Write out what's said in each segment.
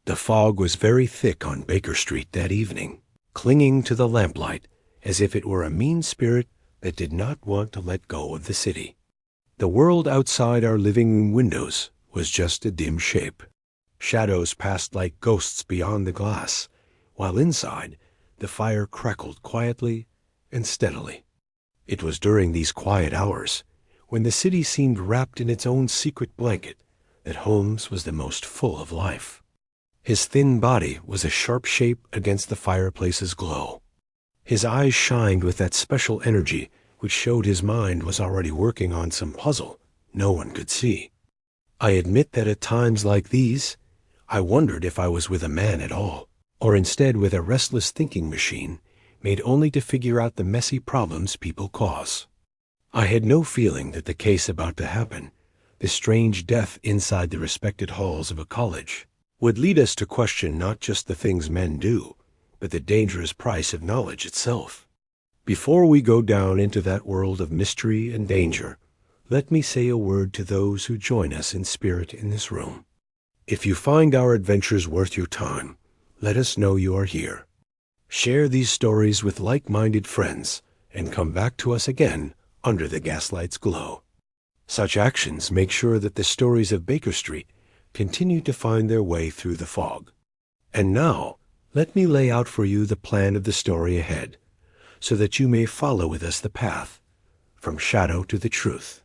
The fog was very thick on Baker Street that evening, clinging to the lamplight as if it were a mean spirit that did not want to let go of the city. The world outside our living room windows was just a dim shape. Shadows passed like ghosts beyond the glass, while inside the fire crackled quietly and steadily. It was during these quiet hours, when the city seemed wrapped in its own secret blanket, that Holmes was the most full of life. His thin body was a sharp shape against the fireplace's glow. His eyes shined with that special energy which showed his mind was already working on some puzzle no one could see. I admit that at times like these, I wondered if I was with a man at all, or instead with a restless thinking machine made only to figure out the messy problems people cause. I had no feeling that the case about to happen, the strange death inside the respected halls of a college, would lead us to question not just the things men do, but the dangerous price of knowledge itself. Before we go down into that world of mystery and danger, let me say a word to those who join us in spirit in this room. If you find our adventures worth your time, let us know you are here. Share these stories with like-minded friends and come back to us again under the gaslight's glow. Such actions make sure that the stories of Baker Street continue to find their way through the fog. And now, let me lay out for you the plan of the story ahead, so that you may follow with us the path from shadow to the truth.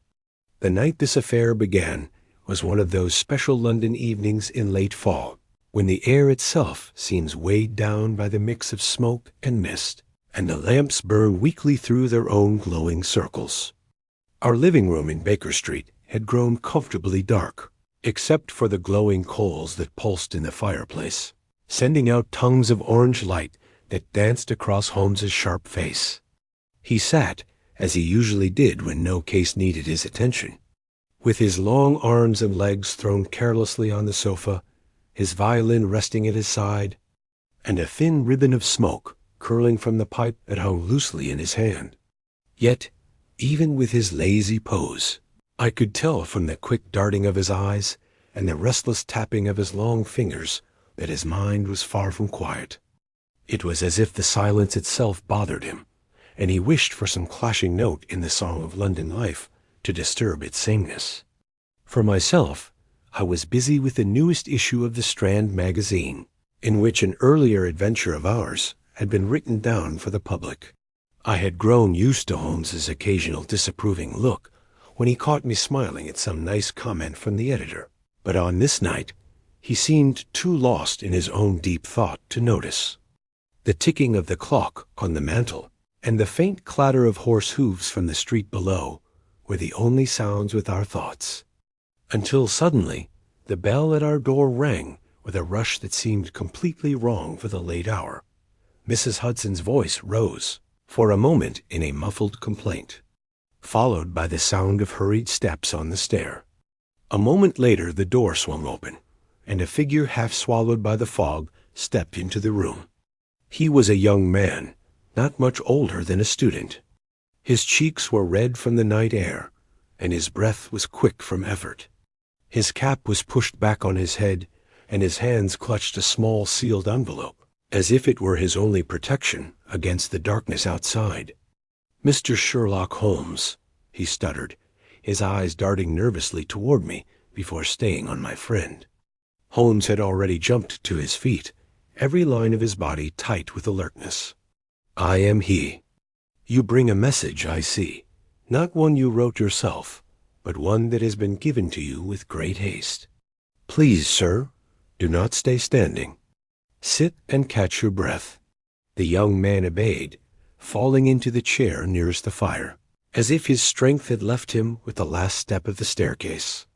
The night this affair began was one of those special London evenings in late fall, when the air itself seems weighed down by the mix of smoke and mist, and the lamps burn weakly through their own glowing circles. Our living room in Baker Street had grown comfortably dark, except for the glowing coals that pulsed in the fireplace, sending out tongues of orange light that danced across Holmes's sharp face. He sat, as he usually did when no case needed his attention, with his long arms and legs thrown carelessly on the sofa, his violin resting at his side, and a thin ribbon of smoke curling from the pipe that hung loosely in his hand. Yet, even with his lazy pose, I could tell from the quick darting of his eyes and the restless tapping of his long fingers that his mind was far from quiet. It was as if the silence itself bothered him, and he wished for some clashing note in the song of London life to disturb its sameness. For myself, I was busy with the newest issue of the Strand magazine, in which an earlier adventure of ours had been written down for the public. I had grown used to Holmes's occasional disapproving look when he caught me smiling at some nice comment from the editor, but on this night he seemed too lost in his own deep thought to notice. The ticking of the clock on the mantel and the faint clatter of horse hooves from the street below were the only sounds with our thoughts, until suddenly the bell at our door rang with a rush that seemed completely wrong for the late hour. Mrs. Hudson's voice rose for a moment in a muffled complaint, followed by the sound of hurried steps on the stair. A moment later the door swung open, and a figure half swallowed by the fog stepped into the room. He was a young man, not much older than a student. His cheeks were red from the night air, and his breath was quick from effort. His cap was pushed back on his head, and his hands clutched a small sealed envelope, as if it were his only protection against the darkness outside. "Mr. Sherlock Holmes," he stuttered, his eyes darting nervously toward me before staying on my friend. Holmes had already jumped to his feet, every line of his body tight with alertness. "I am he. You bring a message, I see, not one you wrote yourself, but one that has been given to you with great haste. Please, sir, do not stay standing. Sit and catch your breath." The young man obeyed, falling into the chair nearest the fire, as if his strength had left him with the last step of the staircase.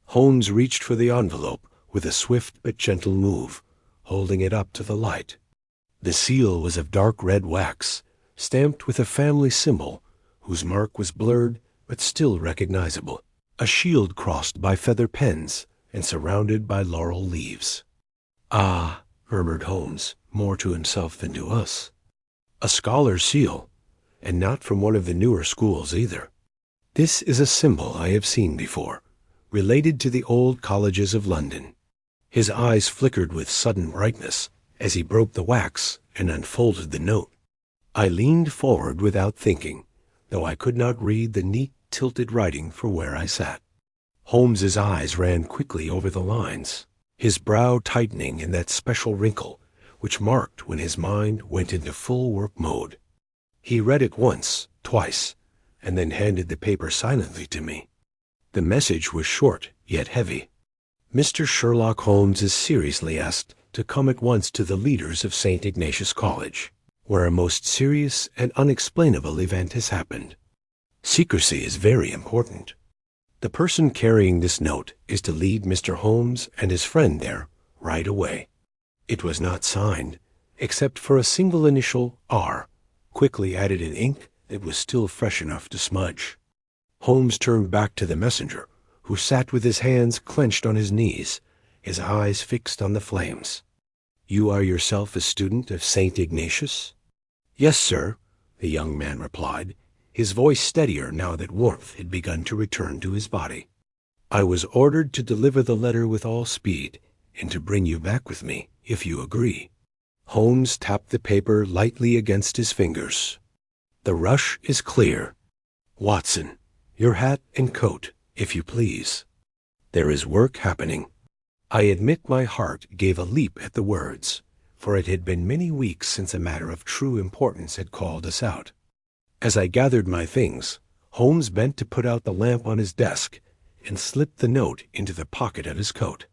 Holmes reached for the envelope with a swift but gentle move, holding it up to the light. The seal was of dark red wax, stamped with a family symbol whose mark was blurred but still recognizable, a shield crossed by feather pens and surrounded by laurel leaves. "Ah," murmured Holmes, more to himself than to us. "A scholar's seal, and not from one of the newer schools either. This is a symbol I have seen before, related to the old colleges of London. His eyes flickered with sudden brightness as he broke the wax and unfolded the note. I leaned forward without thinking, though I could not read the neat, tilted writing from where I sat. Holmes's eyes ran quickly over the lines, his brow tightening in that special wrinkle which marked when his mind went into full work mode. He read it once, twice, and then handed the paper silently to me. The message was short, yet heavy. Mr. Sherlock Holmes is seriously asked to come at once to the leaders of St. Ignatius College, where a most serious and unexplainable event has happened. Secrecy is very important. The person carrying this note is to lead Mr. Holmes and his friend there right away. It was not signed, except for a single initial R, quickly added in ink that was still fresh enough to smudge. Holmes turned back to the messenger, who sat with his hands clenched on his knees, his eyes fixed on the flames. "You are yourself a student of St. Ignatius?" "Yes, sir," the young man replied, his voice steadier now that warmth had begun to return to his body. "I was ordered to deliver the letter with all speed, and to bring you back with me, if you agree." Holmes tapped the paper lightly against his fingers. "The rush is clear. Watson, your hat and coat, if you please. There is work happening." I admit my heart gave a leap at the words, for it had been many weeks since a matter of true importance had called us out. As I gathered my things, Holmes bent to put out the lamp on his desk and slipped the note into the pocket of his coat.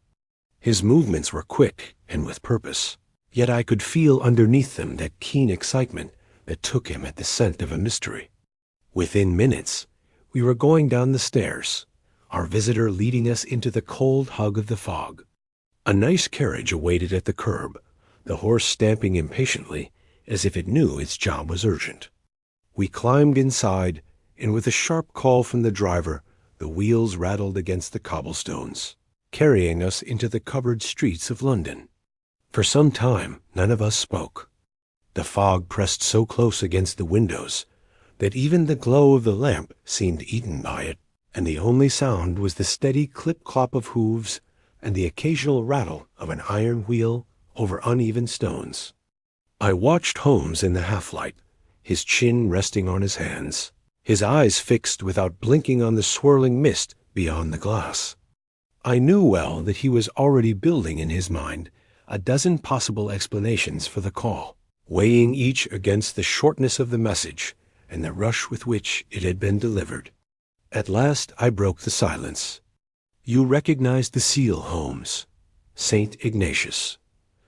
His movements were quick and with purpose, yet I could feel underneath them that keen excitement that took him at the scent of a mystery. Within minutes, we were going down the stairs, our visitor leading us into the cold hug of the fog. A nice carriage awaited at the curb, the horse stamping impatiently as if it knew its job was urgent. We climbed inside, and with a sharp call from the driver, the wheels rattled against the cobblestones, carrying us into the covered streets of London. For some time, none of us spoke. The fog pressed so close against the windows that even the glow of the lamp seemed eaten by it, and the only sound was the steady clip-clop of hooves and the occasional rattle of an iron wheel over uneven stones. I watched Holmes in the half-light, his chin resting on his hands, his eyes fixed without blinking on the swirling mist beyond the glass. I knew well that he was already building in his mind a dozen possible explanations for the call, weighing each against the shortness of the message and the rush with which it had been delivered. At last I broke the silence. "You recognize the seal, Holmes. St. Ignatius.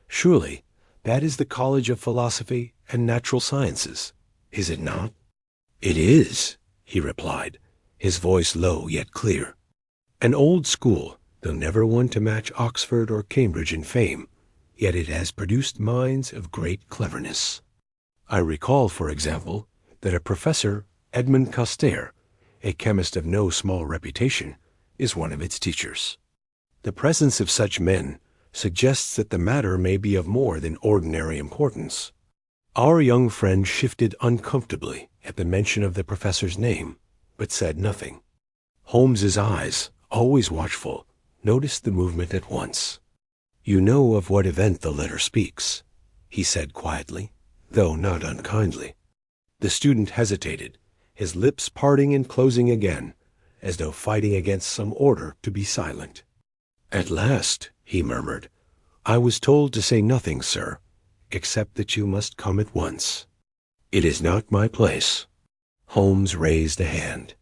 Surely that is the College of Philosophy and Natural Sciences, is it not?" "It is," he replied, his voice low yet clear. "An old school, though never one to match Oxford or Cambridge in fame, yet it has produced minds of great cleverness. I recall, for example, that a Professor Edmond Coster, a chemist of no small reputation, is one of its teachers. The presence of such men suggests that the matter may be of more than ordinary importance." Our young friend shifted uncomfortably at the mention of the professor's name, but said nothing. Holmes's eyes, always watchful, noticed the movement at once. "You know of what event the letter speaks," he said quietly, though not unkindly. The student hesitated, his lips parting and closing again, as though fighting against some order to be silent. "At last," he murmured, "I was told to say nothing, sir, except that you must come at once." "It is not my place." Holmes raised a hand.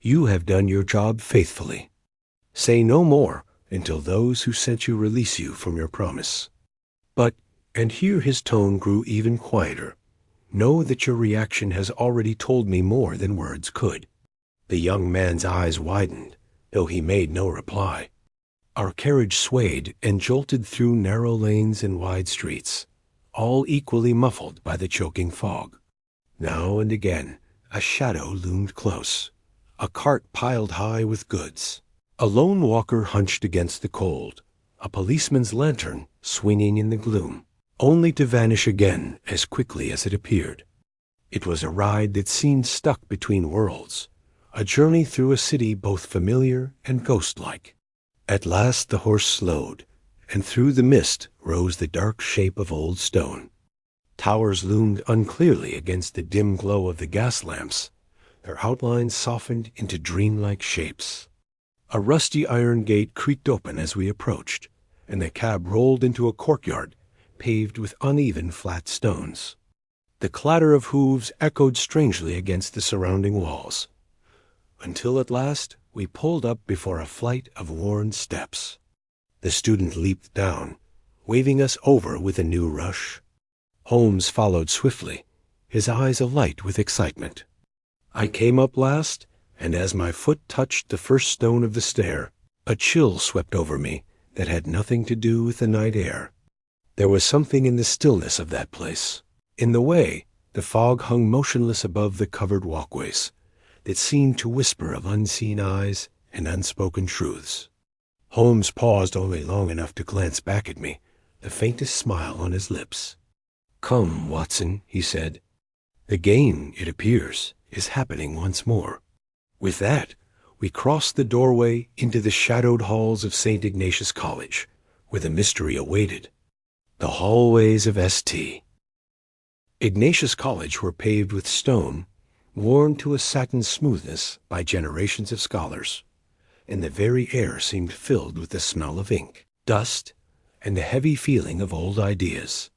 "You have done your job faithfully. Say no more until those who sent you release you from your promise. But," and here his tone grew even quieter, "know that your reaction has already told me more than words could." The young man's eyes widened, though he made no reply. Our carriage swayed and jolted through narrow lanes and wide streets, all equally muffled by the choking fog. Now and again a shadow loomed close, a cart piled high with goods, a lone walker hunched against the cold, a policeman's lantern swinging in the gloom, only to vanish again as quickly as it appeared. It was a ride that seemed stuck between worlds, a journey through a city both familiar and ghost-like. At last the horse slowed, and through the mist rose the dark shape of old stone. Towers loomed unclearly against the dim glow of the gas lamps, their outlines softened into dreamlike shapes. A rusty iron gate creaked open as we approached, and the cab rolled into a courtyard paved with uneven flat stones. The clatter of hooves echoed strangely against the surrounding walls, until at last we pulled up before a flight of worn steps. The student leaped down, waving us over with a new rush. Holmes followed swiftly, his eyes alight with excitement. I came up last, and as my foot touched the first stone of the stair, a chill swept over me that had nothing to do with the night air. There was something in the stillness of that place, in the way the fog hung motionless above the covered walkways, that seemed to whisper of unseen eyes and unspoken truths. Holmes paused only long enough to glance back at me, the faintest smile on his lips. "Come, Watson," he said. "The game, it appears, is happening once more." With that, we crossed the doorway into the shadowed halls of St. Ignatius College, where the mystery awaited. The hallways of St. Ignatius College were paved with stone, worn to a satin smoothness by generations of scholars, and the very air seemed filled with the smell of ink, dust, and the heavy feeling of old ideas.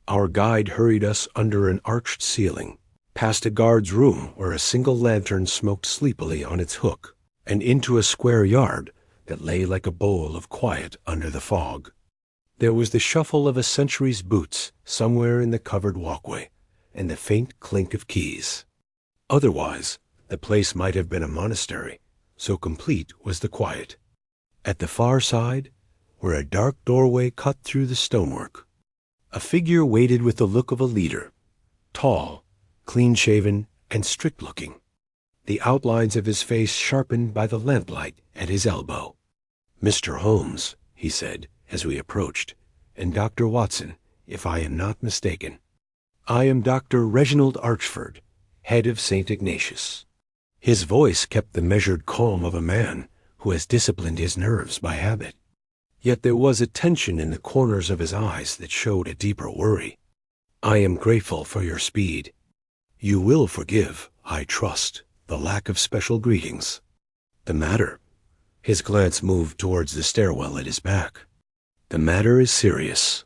Our guide hurried us under an arched ceiling, past a guard's room where a single lantern smoked sleepily on its hook, and into a square yard that lay like a bowl of quiet under the fog. There was the shuffle of a century's boots somewhere in the covered walkway, and the faint clink of keys. Otherwise, the place might have been a monastery, so complete was the quiet. At the far side, where a dark doorway cut through the stonework, a figure waited with the look of a leader, tall, clean-shaven, and strict-looking, the outlines of his face sharpened by the lamplight at his elbow. "Mr. Holmes," he said, as we approached, "and Dr. Watson, if I am not mistaken. I am Dr. Reginald Archford, head of St. Ignatius." His voice kept the measured calm of a man who has disciplined his nerves by habit. Yet there was a tension in the corners of his eyes that showed a deeper worry. "I am grateful for your speed. You will forgive, I trust, the lack of special greetings. The matter," his glance moved towards the stairwell at his back, "the matter is serious."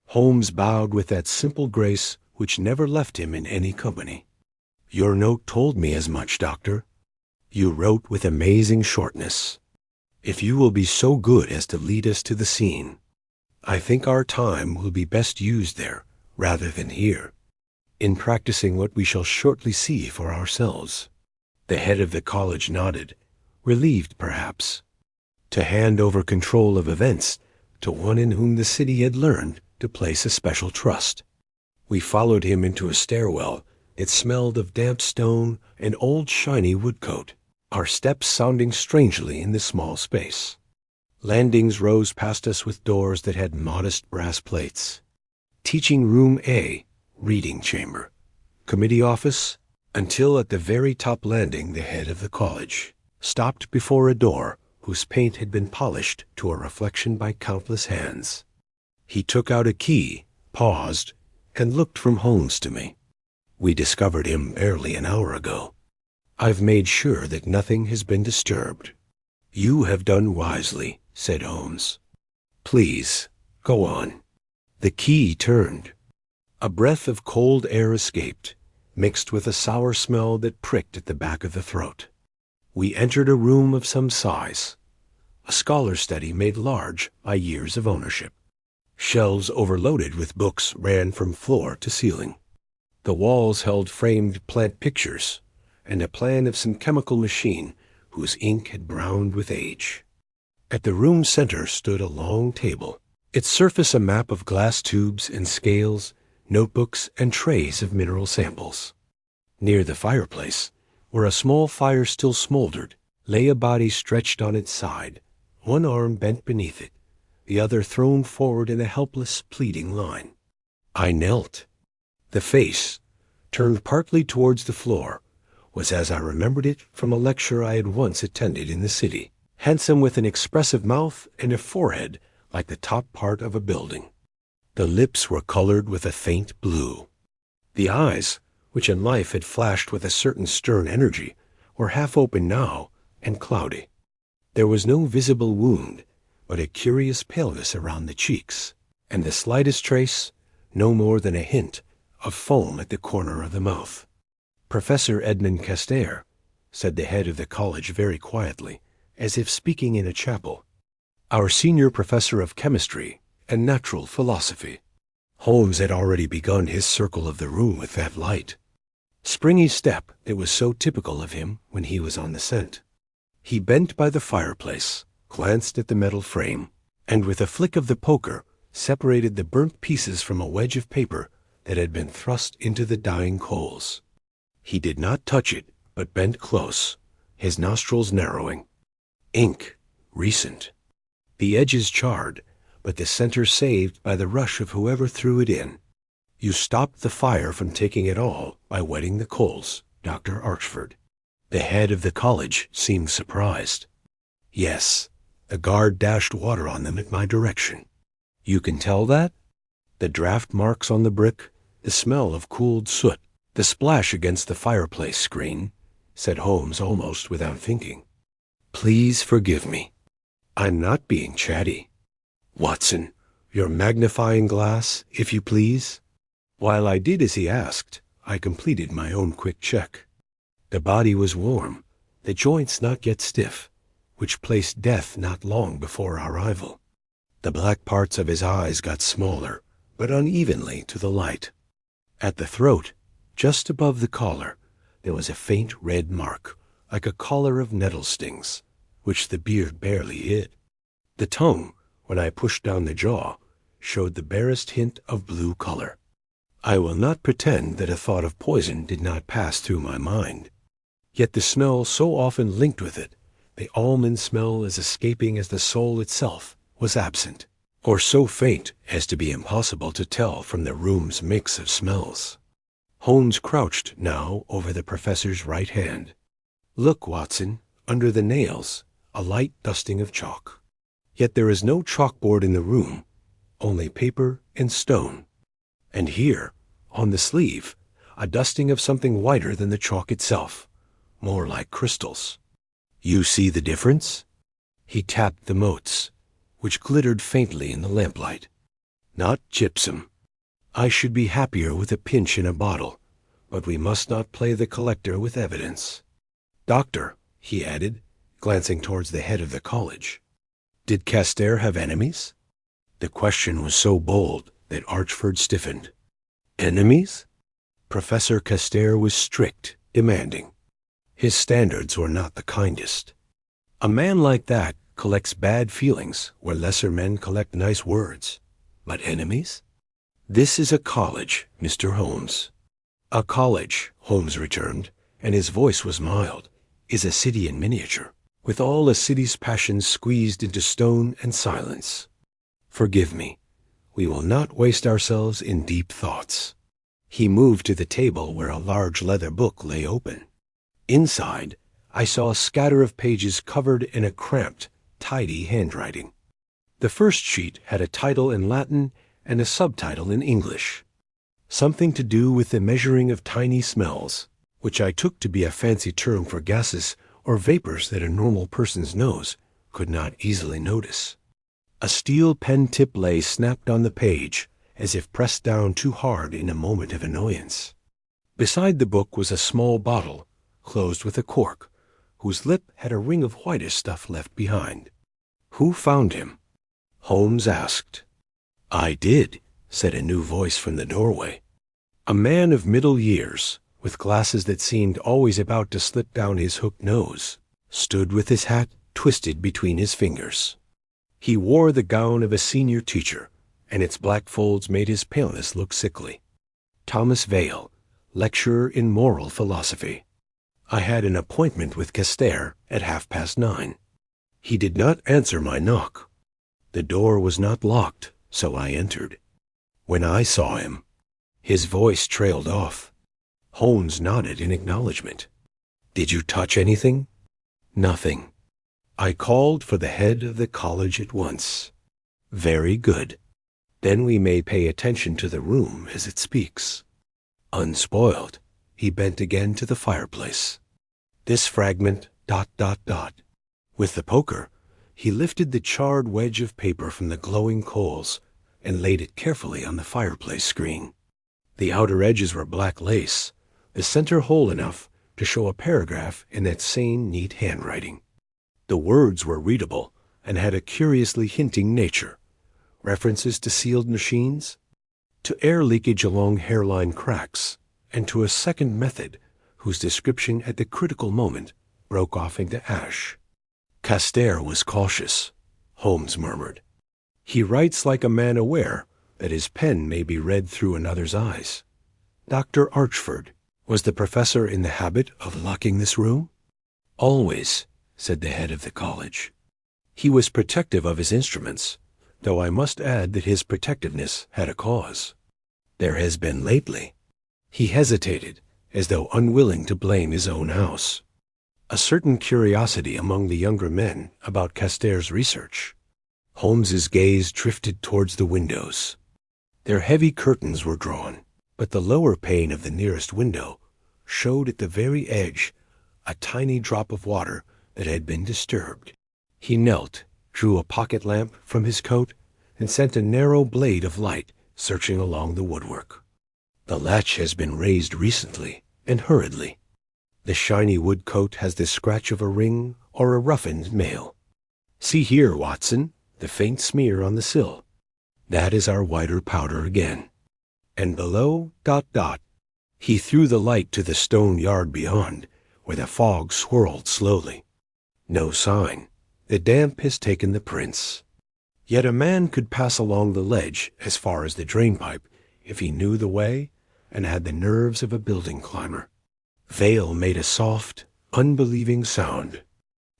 Holmes bowed with that simple grace which never left him in any company. "Your note told me as much, Doctor. You wrote with amazing shortness. If you will be so good as to lead us to the scene, I think our time will be best used there rather than here, in practicing what we shall shortly see for ourselves." The head of the college nodded, relieved perhaps, to hand over control of events to one in whom the city had learned to place a special trust. We followed him into a stairwell that smelled of damp stone and old shiny woodcoat, our steps sounding strangely in the small space. Landings rose past us with doors that had modest brass plates. Teaching Room A, reading chamber, committee office, until at the very top landing the head of the college stopped before a door whose paint had been polished to a reflection by countless hands. He took out a key, paused, and looked from Holmes to me. "We discovered him barely an hour ago. I've made sure that nothing has been disturbed." "You have done wisely," said Holmes. "Please, go on." The key turned. A breath of cold air escaped, mixed with a sour smell that pricked at the back of the throat. We entered a room of some size, a scholar's study made large by years of ownership. Shelves overloaded with books ran from floor to ceiling. The walls held framed plant pictures and a plan of some chemical machine whose ink had browned with age. At the room's center stood a long table, its surface a map of glass tubes and scales, notebooks, and trays of mineral samples. Near the fireplace, where a small fire still smoldered, lay a body stretched on its side, one arm bent beneath it, the other thrown forward in a helpless, pleading line. I knelt. The face, turned partly towards the floor, was as I remembered it from a lecture I had once attended in the city, handsome with an expressive mouth and a forehead like the top part of a building. The lips were colored with a faint blue. The eyes, which in life had flashed with a certain stern energy, were half open now and cloudy. There was no visible wound, but a curious paleness around the cheeks, and the slightest trace, no more than a hint, of foam at the corner of the mouth. "Professor Edmund Castere," said the head of the college very quietly, as if speaking in a chapel. "Our senior professor of chemistry and natural philosophy." Holmes had already begun his circle of the room with that light. Springy step that was so typical of him when he was on the scent. He bent by the fireplace, glanced at the metal frame, and with a flick of the poker separated the burnt pieces from a wedge of paper that had been thrust into the dying coals. He did not touch it, but bent close, his nostrils narrowing. Ink, recent. The edges charred, but the center saved by the rush of whoever threw it in. "You stopped the fire from taking it all by wetting the coals, Dr. Archford." The head of the college seemed surprised. "Yes, the guard dashed water on them at my direction." "You can tell that?" "The draft marks on the brick, the smell of cooled soot, the splash against the fireplace screen," said Holmes almost without thinking. "Please forgive me. I'm not being chatty. Watson, your magnifying glass, if you please." While I did as he asked, I completed my own quick check. The body was warm, the joints not yet stiff, which placed death not long before our arrival. The black parts of his eyes got smaller, but unevenly to the light. At the throat, just above the collar, there was a faint red mark, like a collar of nettle stings, which the beard barely hid. The tongue, when I pushed down the jaw, showed the barest hint of blue color. I will not pretend that a thought of poison did not pass through my mind. Yet the smell so often linked with it, the almond smell as escaping as the soul itself, was absent, or so faint as to be impossible to tell from the room's mix of smells. Holmes crouched now over the professor's right hand. "Look, Watson, under the nails, a light dusting of chalk. Yet there is no chalkboard in the room, only paper and stone. And here, on the sleeve, a dusting of something whiter than the chalk itself, more like crystals. You see the difference?" He tapped the motes, which glittered faintly in the lamplight. "Not gypsum. I should be happier with a pinch in a bottle, but we must not play the collector with evidence. Doctor," he added, glancing towards the head of the college, "did Castere have enemies?" The question was so bold that Archford stiffened. "Enemies?" Professor Castere was strict, demanding. His standards were not the kindest. A man like that collects bad feelings where lesser men collect nice words. But enemies? "This is a college, Mr. Holmes." "A college," Holmes returned, and his voice was mild, "is a city in miniature, with all a city's passions squeezed into stone and silence. Forgive me. We will not waste ourselves in deep thoughts." He moved to the table where a large leather book lay open. Inside, I saw a scatter of pages covered in a cramped, tidy handwriting. The first sheet had a title in Latin and a subtitle in English. Something to do with the measuring of tiny smells, which I took to be a fancy term for gases or vapors that a normal person's nose could not easily notice. A steel pen tip lay snapped on the page, as if pressed down too hard in a moment of annoyance. Beside the book was a small bottle, closed with a cork, whose lip had a ring of whitish stuff left behind. "Who found him?" Holmes asked. "I did," said a new voice from the doorway. A man of middle years, with glasses that seemed always about to slip down his hooked nose, stood with his hat twisted between his fingers. He wore the gown of a senior teacher, and its black folds made his paleness look sickly. Thomas Vale, lecturer in moral philosophy. I had an appointment with Castere at 9:30. He did not answer my knock. The door was not locked, so I entered. When I saw him, his voice trailed off. Holmes nodded in acknowledgement. "Did you touch anything?" "Nothing. I called for the head of the college at once." Very good. Then we may pay attention to the room as it speaks. Unspoiled, he bent again to the fireplace. This fragment, ... With the poker, he lifted the charred wedge of paper from the glowing coals and laid it carefully on the fireplace screen. The outer edges were black lace, the center whole enough to show a paragraph in that same neat handwriting. The words were readable and had a curiously hinting nature. References to sealed machines, to air leakage along hairline cracks, and to a second method whose description at the critical moment broke off into ash. Castere was cautious, Holmes murmured. He writes like a man aware that his pen may be read through another's eyes. Dr. Archford, was the professor in the habit of locking this room? Always, said the head of the college. He was protective of his instruments, though I must add that his protectiveness had a cause. There has been lately. He hesitated, as though unwilling to blame his own house. A certain curiosity among the younger men about Castere's research. Holmes's gaze drifted towards the windows. Their heavy curtains were drawn, but the lower pane of the nearest window showed at the very edge a tiny drop of water that had been disturbed. He knelt, drew a pocket lamp from his coat, and sent a narrow blade of light searching along the woodwork. The latch has been raised recently and hurriedly. The shiny wood coat has the scratch of a ring or a roughened nail. See here, Watson, the faint smear on the sill. That is our whiter powder again. And below, ... He threw the light to the stone yard beyond, where the fog swirled slowly. No sign. The damp has taken the prints. Yet a man could pass along the ledge as far as the drainpipe if he knew the way and had the nerves of a building climber. Vale made a soft, unbelieving sound.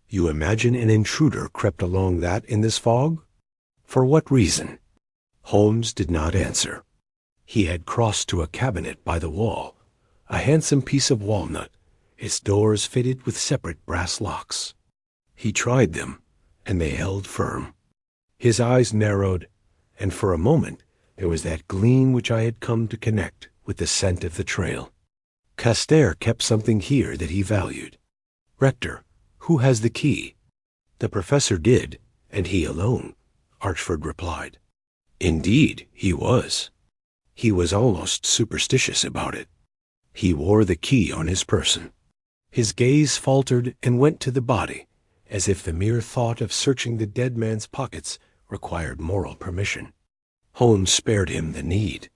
You imagine an intruder crept along that in this fog? For what reason? Holmes did not answer. He had crossed to a cabinet by the wall, a handsome piece of walnut, its doors fitted with separate brass locks. He tried them, and they held firm. His eyes narrowed, and for a moment there was that gleam which I had come to connect with the scent of the trail. Castere kept something here that he valued. Rector, who has the key? The professor did, and he alone, Archford replied. Indeed, he was. He was almost superstitious about it. He wore the key on his person. His gaze faltered and went to the body, as if the mere thought of searching the dead man's pockets required moral permission. Holmes spared him the need.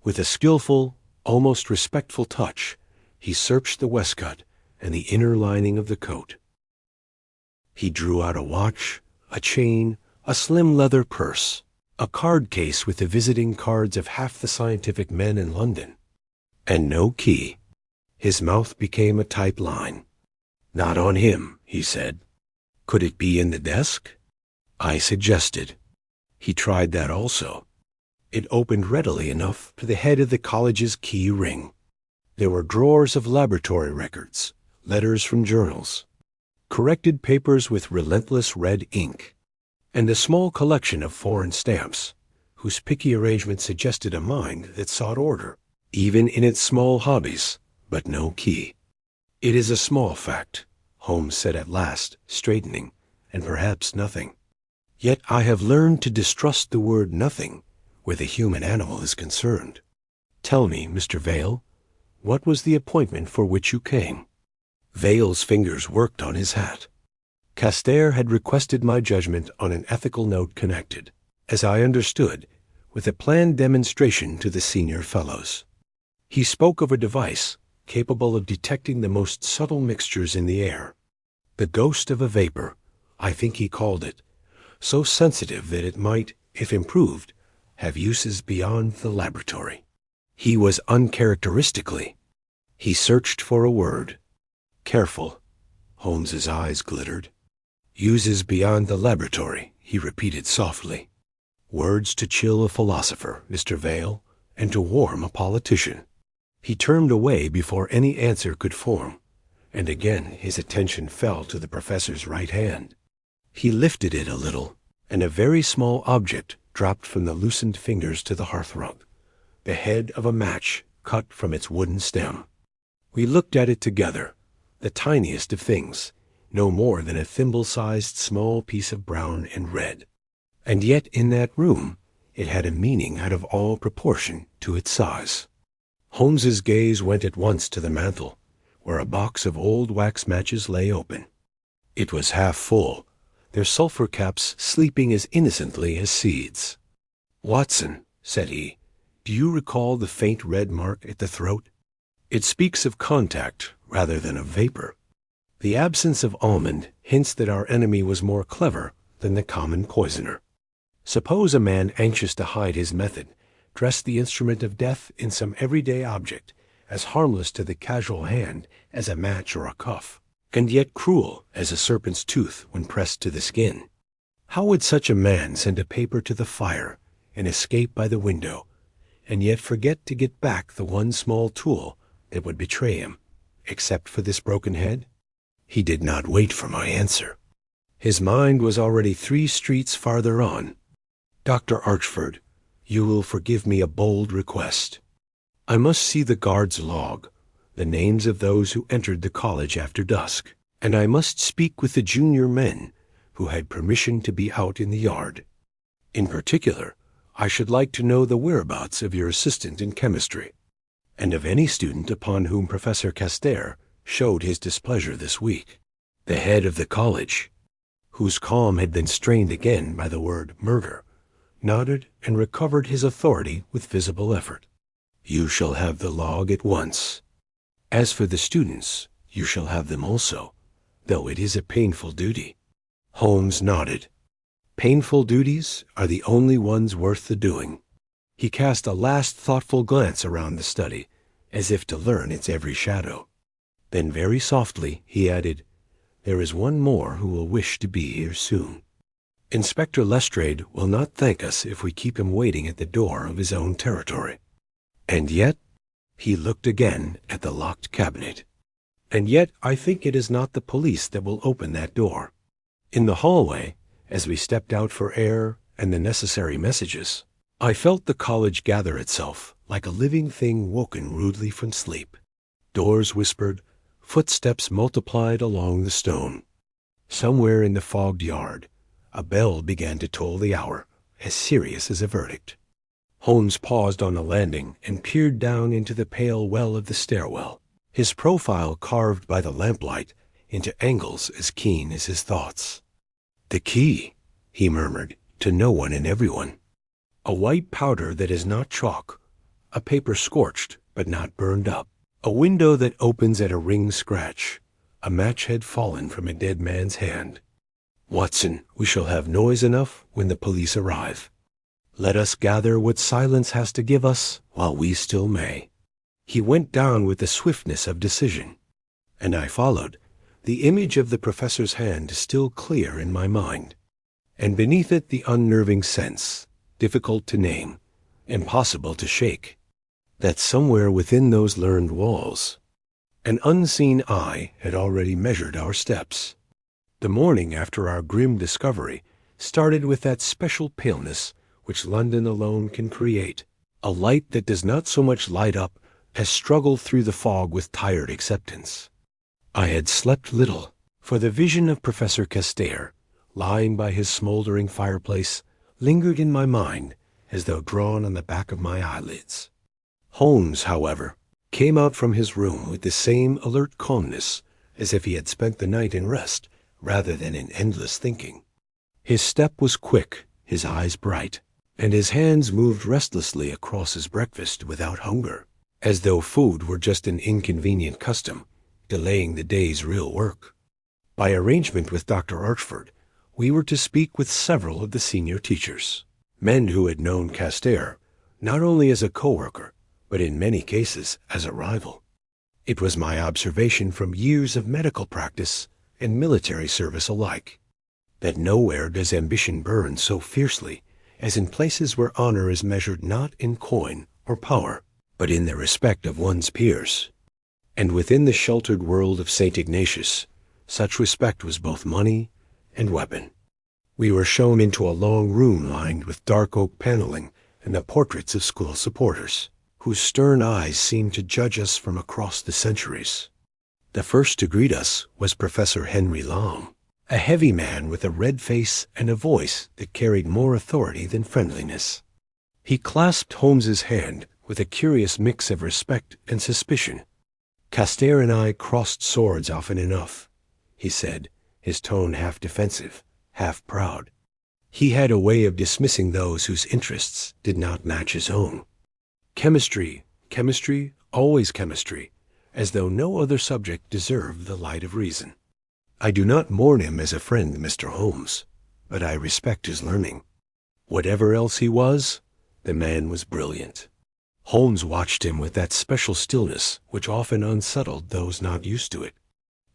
With a skillful, almost respectful touch, he searched the waistcoat and the inner lining of the coat. He drew out a watch, a chain, a slim leather purse, a card case with the visiting cards of half the scientific men in London, and no key. His mouth became a tight line. Not on him, he said. Could it be in the desk? I suggested. He tried that also. It opened readily enough to the head of the college's key ring. There were drawers of laboratory records, letters from journals, corrected papers with relentless red ink, and a small collection of foreign stamps, whose picky arrangement suggested a mind that sought order, even in its small hobbies, but no key. It is a small fact, Holmes said at last, straightening, and perhaps nothing. Yet I have learned to distrust the word nothing where the human animal is concerned. Tell me, Mr. Vale, what was the appointment for which you came? Vale's fingers worked on his hat. Castere had requested my judgment on an ethical note connected, as I understood, with a planned demonstration to the senior fellows. He spoke of a device capable of detecting the most subtle mixtures in the air. The ghost of a vapor, I think he called it, so sensitive that it might, if improved, have uses beyond the laboratory. He was uncharacteristically. He searched for a word. Careful. Holmes's eyes glittered. Uses beyond the laboratory, he repeated softly. Words to chill a philosopher, Mr. Vale, and to warm a politician. He turned away before any answer could form, and again his attention fell to the professor's right hand. He lifted it a little, and a very small object dropped from the loosened fingers to the hearthrug, the head of a match cut from its wooden stem. We looked at it together, the tiniest of things, no more than a thimble-sized small piece of brown and red. And yet in that room it had a meaning out of all proportion to its size. Holmes's gaze went at once to the mantel, where a box of old wax matches lay open. It was half full, their sulphur caps sleeping as innocently as seeds. "Watson," said he, "do you recall the faint red mark at the throat? It speaks of contact rather than of vapor. The absence of almond hints that our enemy was more clever than the common poisoner. Suppose a man anxious to hide his method dressed the instrument of death in some everyday object, as harmless to the casual hand as a match or a cuff, and yet cruel as a serpent's tooth when pressed to the skin. How would such a man send a paper to the fire and escape by the window, and yet forget to get back the one small tool that would betray him, except for this broken head?" He did not wait for my answer. His mind was already 3 streets farther on. "Dr. Archford, you will forgive me a bold request. I must see the guard's log, the names of those who entered the college after dusk, and I must speak with the junior men who had permission to be out in the yard. In particular, I should like to know the whereabouts of your assistant in chemistry, and of any student upon whom Professor Castere showed his displeasure this week." The head of the college, whose calm had been strained again by the word murder, nodded and recovered his authority with visible effort. "You shall have the log at once. As for the students, you shall have them also, though it is a painful duty." Holmes nodded. Painful duties are the only ones worth the doing. He cast a last thoughtful glance around the study, as if to learn its every shadow. Then very softly he added, "There is one more who will wish to be here soon. Inspector Lestrade will not thank us if we keep him waiting at the door of his own territory. And yet," he looked again at the locked cabinet, "and yet I think it is not the police that will open that door." In the hallway, as we stepped out for air and the necessary messages, I felt the college gather itself like a living thing woken rudely from sleep. Doors whispered, footsteps multiplied along the stone. Somewhere in the fogged yard, a bell began to toll the hour, as serious as a verdict. Holmes paused on the landing and peered down into the pale well of the stairwell, his profile carved by the lamplight into angles as keen as his thoughts. "The key," he murmured, "to no one and everyone. A white powder that is not chalk, a paper scorched but not burned up, a window that opens at a ring scratch, a match head fallen from a dead man's hand. Watson, we shall have noise enough when the police arrive. Let us gather what silence has to give us while we still may." He went down with the swiftness of decision, and I followed, the image of the professor's hand still clear in my mind, and beneath it the unnerving sense, difficult to name, impossible to shake, that somewhere within those learned walls, an unseen eye had already measured our steps. The morning after our grim discovery started with that special paleness which London alone can create, a light that does not so much light up as struggle through the fog with tired acceptance. I had slept little, for the vision of Professor Castere, lying by his smoldering fireplace, lingered in my mind as though drawn on the back of my eyelids. Holmes, however, came out from his room with the same alert calmness as if he had spent the night in rest rather than in endless thinking. His step was quick, his eyes bright, and his hands moved restlessly across his breakfast without hunger, as though food were just an inconvenient custom, delaying the day's real work. By arrangement with Dr. Archford, we were to speak with several of the senior teachers, men who had known Castere, not only as a co-worker, but in many cases as a rival. It was my observation from years of medical practice and military service alike, that nowhere does ambition burn so fiercely as in places where honor is measured not in coin or power, but in the respect of one's peers. And within the sheltered world of St. Ignatius, such respect was both money and weapon. We were shown into a long room lined with dark oak paneling and the portraits of school supporters, whose stern eyes seemed to judge us from across the centuries. The first to greet us was Professor Henry Long, a heavy man with a red face and a voice that carried more authority than friendliness. He clasped Holmes's hand with a curious mix of respect and suspicion. "Castere and I crossed swords often enough," he said, his tone half defensive, half proud. He had a way of dismissing those whose interests did not match his own. Chemistry, chemistry, always chemistry, as though no other subject deserved the light of reason. I do not mourn him as a friend, Mr. Holmes, but I respect his learning. Whatever else he was, the man was brilliant. Holmes watched him with that special stillness which often unsettled those not used to it.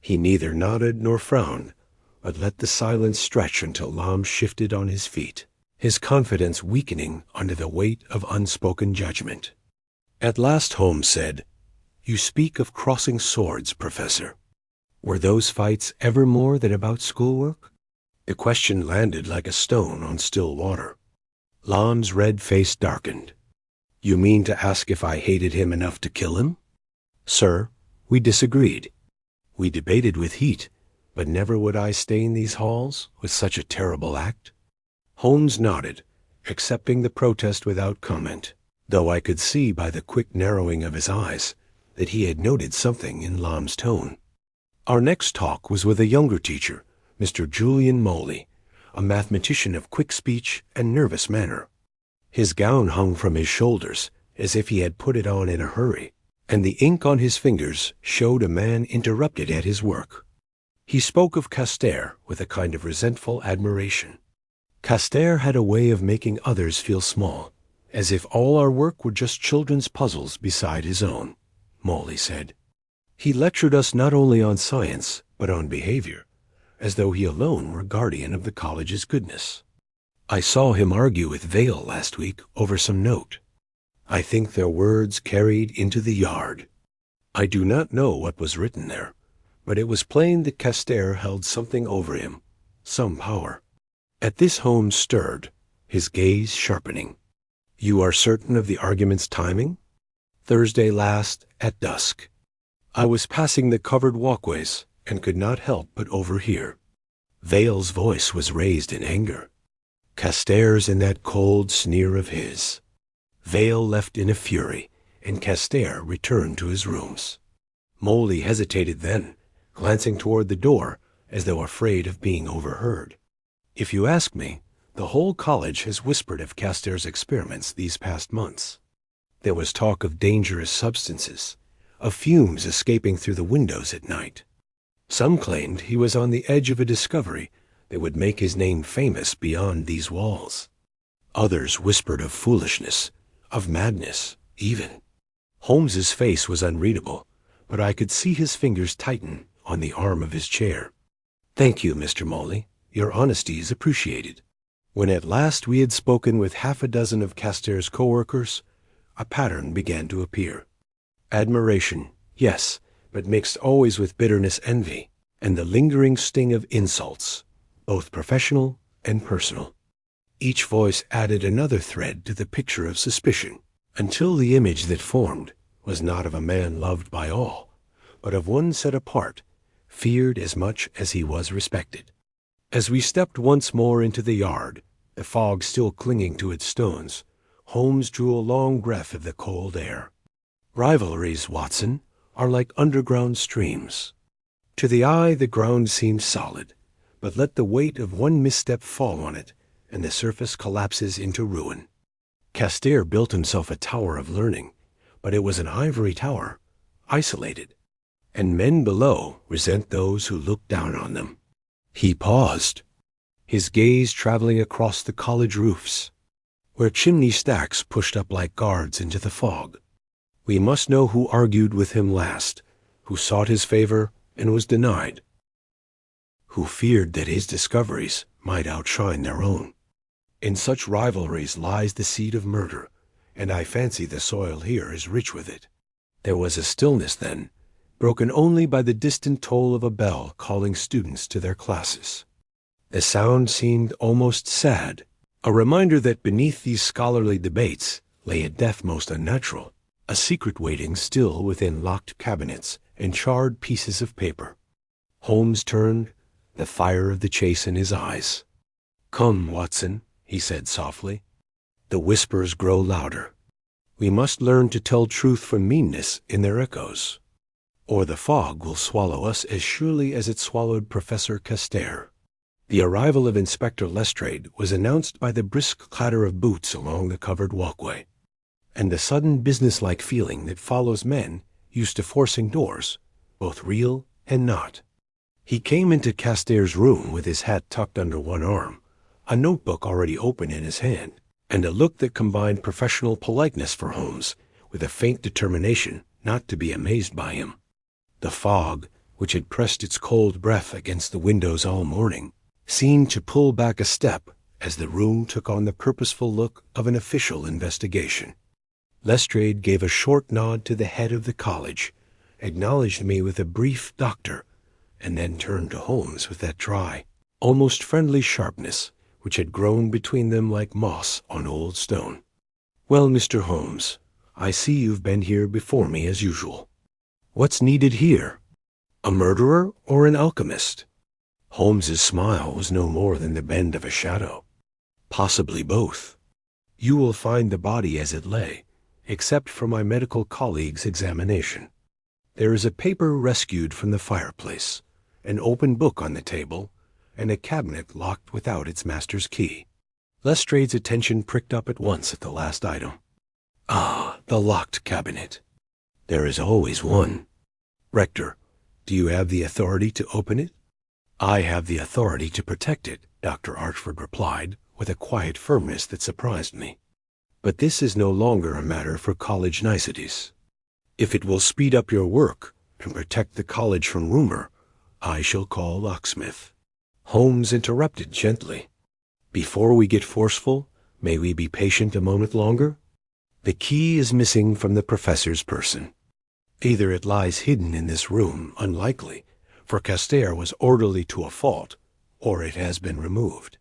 He neither nodded nor frowned, but let the silence stretch until Lam shifted on his feet, his confidence weakening under the weight of unspoken judgment. At last Holmes said, "You speak of crossing swords, Professor. Were those fights ever more than about schoolwork?" The question landed like a stone on still water. Lam's red face darkened. "You mean to ask if I hated him enough to kill him?" "Sir, we disagreed. We debated with heat, but never would I stain these halls with such a terrible act." Holmes nodded, accepting the protest without comment, though I could see by the quick narrowing of his eyes that he had noted something in Lam's tone. Our next talk was with a younger teacher, Mr. Julian Moley, a mathematician of quick speech and nervous manner. His gown hung from his shoulders as if he had put it on in a hurry, and the ink on his fingers showed a man interrupted at his work. He spoke of Castere with a kind of resentful admiration. Castere had a way of making others feel small, as if all our work were just children's puzzles beside his own, Moley said. He lectured us not only on science, but on behavior, as though he alone were guardian of the college's goodness. I saw him argue with Vale last week over some note. I think their words carried into the yard. I do not know what was written there, but it was plain that Castere held something over him, some power. At this Holmes stirred, his gaze sharpening. "You are certain of the argument's timing?" "Thursday last, at dusk. I was passing the covered walkways and could not help but overhear." Vale's voice was raised in anger. Castere's in that cold sneer of his. Vale left in a fury, and Castere returned to his rooms. Moley hesitated then, glancing toward the door as though afraid of being overheard. If you ask me, the whole college has whispered of Castere's experiments these past months. There was talk of dangerous substances, of fumes escaping through the windows at night. Some claimed he was on the edge of a discovery that would make his name famous beyond these walls. Others whispered of foolishness, of madness, even. Holmes's face was unreadable, but I could see his fingers tighten on the arm of his chair. "Thank you, Mr. Moley. Your honesty is appreciated." When at last we had spoken with half a dozen of Castere's co-workers, a pattern began to appear. Admiration, yes, but mixed always with bitterness, envy, and the lingering sting of insults, both professional and personal. Each voice added another thread to the picture of suspicion, until the image that formed was not of a man loved by all, but of one set apart, feared as much as he was respected. As we stepped once more into the yard, the fog still clinging to its stones, Holmes drew a long breath of the cold air. "Rivalries, Watson, are like underground streams. To the eye the ground seems solid, but let the weight of one misstep fall on it, and the surface collapses into ruin. Castere built himself a tower of learning, but it was an ivory tower, isolated, and men below resent those who look down on them." He paused, his gaze traveling across the college roofs, where chimney stacks pushed up like guards into the fog. We must know who argued with him last, who sought his favor and was denied, who feared that his discoveries might outshine their own. In such rivalries lies the seed of murder, and I fancy the soil here is rich with it. There was a stillness then, broken only by the distant toll of a bell calling students to their classes. The sound seemed almost sad, a reminder that beneath these scholarly debates lay a death most unnatural, a secret waiting still within locked cabinets and charred pieces of paper. Holmes turned, the fire of the chase in his eyes. "Come, Watson," he said softly. The whispers grow louder. We must learn to tell truth from meanness in their echoes, or the fog will swallow us as surely as it swallowed Professor Castere. The arrival of Inspector Lestrade was announced by the brisk clatter of boots along the covered walkway, and the sudden businesslike feeling that follows men used to forcing doors, both real and not. He came into Castere's room with his hat tucked under one arm, a notebook already open in his hand, and a look that combined professional politeness for Holmes with a faint determination not to be amazed by him. The fog, which had pressed its cold breath against the windows all morning, seemed to pull back a step as the room took on the purposeful look of an official investigation. Lestrade gave a short nod to the head of the college, acknowledged me with a brief "Doctor," and then turned to Holmes with that dry, almost friendly sharpness which had grown between them like moss on old stone. "Well, Mr. Holmes, I see you've been here before me as usual. What's needed here? A murderer or an alchemist?" Holmes's smile was no more than the bend of a shadow. "Possibly both. You will find the body as it lay, except for my medical colleague's examination. There is a paper rescued from the fireplace, an open book on the table, and a cabinet locked without its master's key." Lestrade's attention pricked up at once at the last item. "Ah, the locked cabinet. There is always one. Rector, do you have the authority to open it?" "I have the authority to protect it," Dr. Archford replied, with a quiet firmness that surprised me. "But this is no longer a matter for college niceties. If it will speed up your work and protect the college from rumor, I shall call locksmith." Holmes interrupted gently. "Before we get forceful, may we be patient a moment longer? The key is missing from the professor's person. Either it lies hidden in this room, unlikely, for Castere was orderly to a fault, or it has been removed.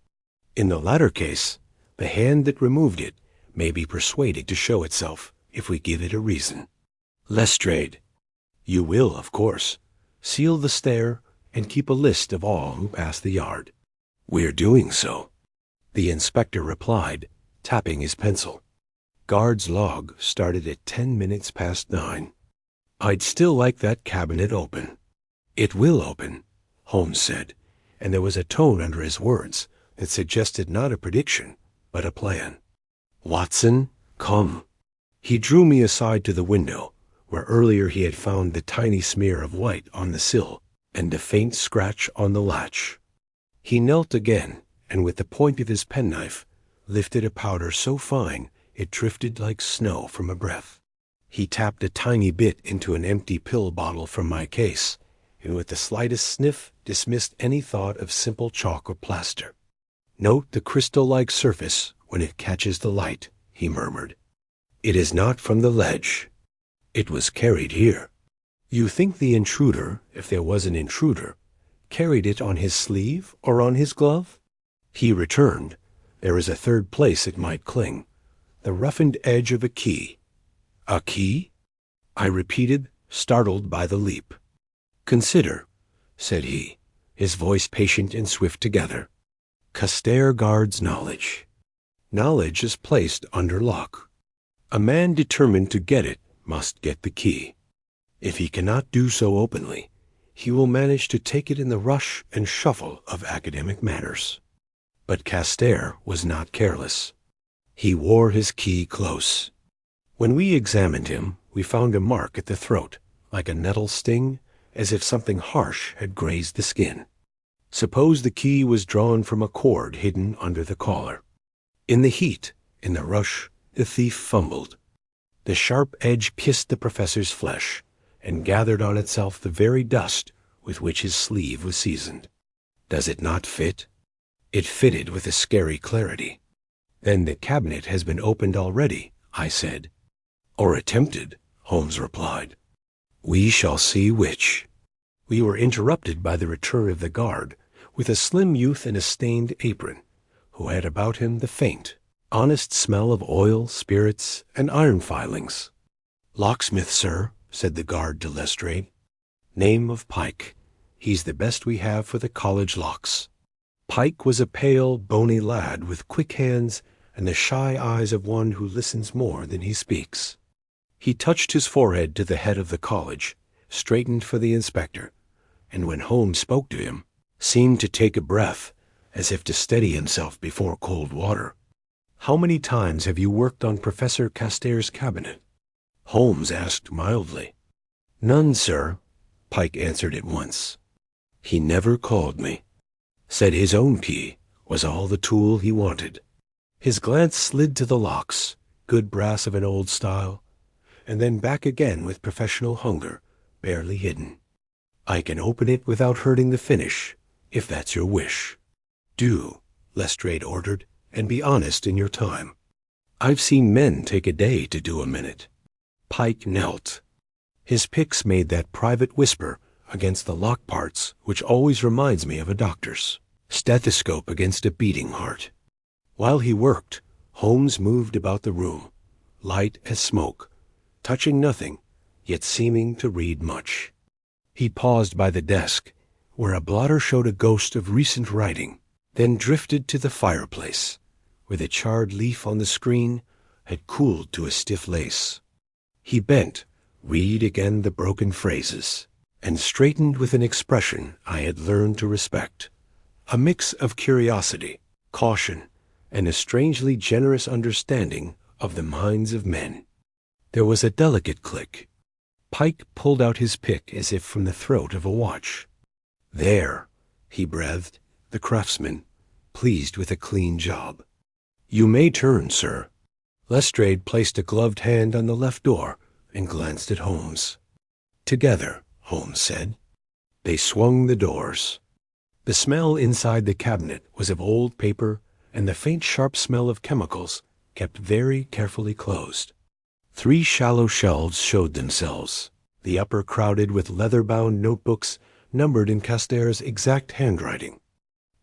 In the latter case, the hand that removed it may be persuaded to show itself if we give it a reason. Lestrade, you will, of course, seal the stair and keep a list of all who pass the yard." "We're doing so," the inspector replied, tapping his pencil. Guard's log started at 10 minutes past 9. "I'd still like that cabinet open." "It will open," Holmes said, and there was a tone under his words that suggested not a prediction, but a plan. "Watson, come." He drew me aside to the window, where earlier he had found the tiny smear of white on the sill and a faint scratch on the latch. He knelt again, and with the point of his penknife lifted a powder so fine it drifted like snow from a breath. He tapped a tiny bit into an empty pill bottle from my case, and with the slightest sniff dismissed any thought of simple chalk or plaster. "Note the crystal-like surface when it catches the light," he murmured. "It is not from the ledge. It was carried here. You think the intruder, if there was an intruder, carried it on his sleeve or on his glove?" He returned. "There is a third place it might cling, the roughened edge of a key." "A key?" I repeated, startled by the leap. "Consider," said he, his voice patient and swift together. "Castere guards knowledge. Knowledge is placed under lock. A man determined to get it must get the key. If he cannot do so openly, he will manage to take it in the rush and shuffle of academic matters. But Castere was not careless. He wore his key close. When we examined him, we found a mark at the throat, like a nettle sting, as if something harsh had grazed the skin. Suppose the key was drawn from a cord hidden under the collar. In the heat, in the rush, the thief fumbled. The sharp edge kissed the professor's flesh, and gathered on itself the very dust with which his sleeve was seasoned. Does it not fit? It fitted with a scary clarity. "Then the cabinet has been opened already," I said. "Or attempted," Holmes replied. "We shall see which." We were interrupted by the return of the guard, with a slim youth in a stained apron, who had about him the faint, honest smell of oil, spirits, and iron filings. "Locksmith, sir," said the guard to Lestrade. "Name of Pike. He's the best we have for the college locks." Pike was a pale, bony lad with quick hands and the shy eyes of one who listens more than he speaks. He touched his forehead to the head of the college, straightened for the inspector, and when Holmes spoke to him, seemed to take a breath, as if to steady himself before cold water. "How many times have you worked on Professor Castaire's cabinet?" Holmes asked mildly. "None, sir," Pike answered at once. "He never called me. Said his own key was all the tool he wanted." His glance slid to the locks, good brass of an old style, and then back again with professional hunger, barely hidden. "I can open it without hurting the finish, if that's your wish." "Do," Lestrade ordered, "and be honest in your time. I've seen men take a day to do a minute." Pike knelt. His picks made that private whisper against the lock parts which always reminds me of a doctor's stethoscope against a beating heart. While he worked, Holmes moved about the room, light as smoke, touching nothing, yet seeming to read much. He paused by the desk, where a blotter showed a ghost of recent writing, then drifted to the fireplace, where the charred leaf on the screen had cooled to a stiff lace. He bent, read again the broken phrases, and straightened with an expression I had learned to respect, a mix of curiosity, caution, and a strangely generous understanding of the minds of men. There was a delicate click. Pike pulled out his pick as if from the throat of a watch. "There," he breathed, the craftsman, pleased with a clean job. "You may turn, sir." Lestrade placed a gloved hand on the left door and glanced at Holmes. "Together," Holmes said. They swung the doors. The smell inside the cabinet was of old paper and the faint sharp smell of chemicals, kept very carefully closed. 3 shallow shelves showed themselves, the upper crowded with leather-bound notebooks numbered in Castaire's exact handwriting.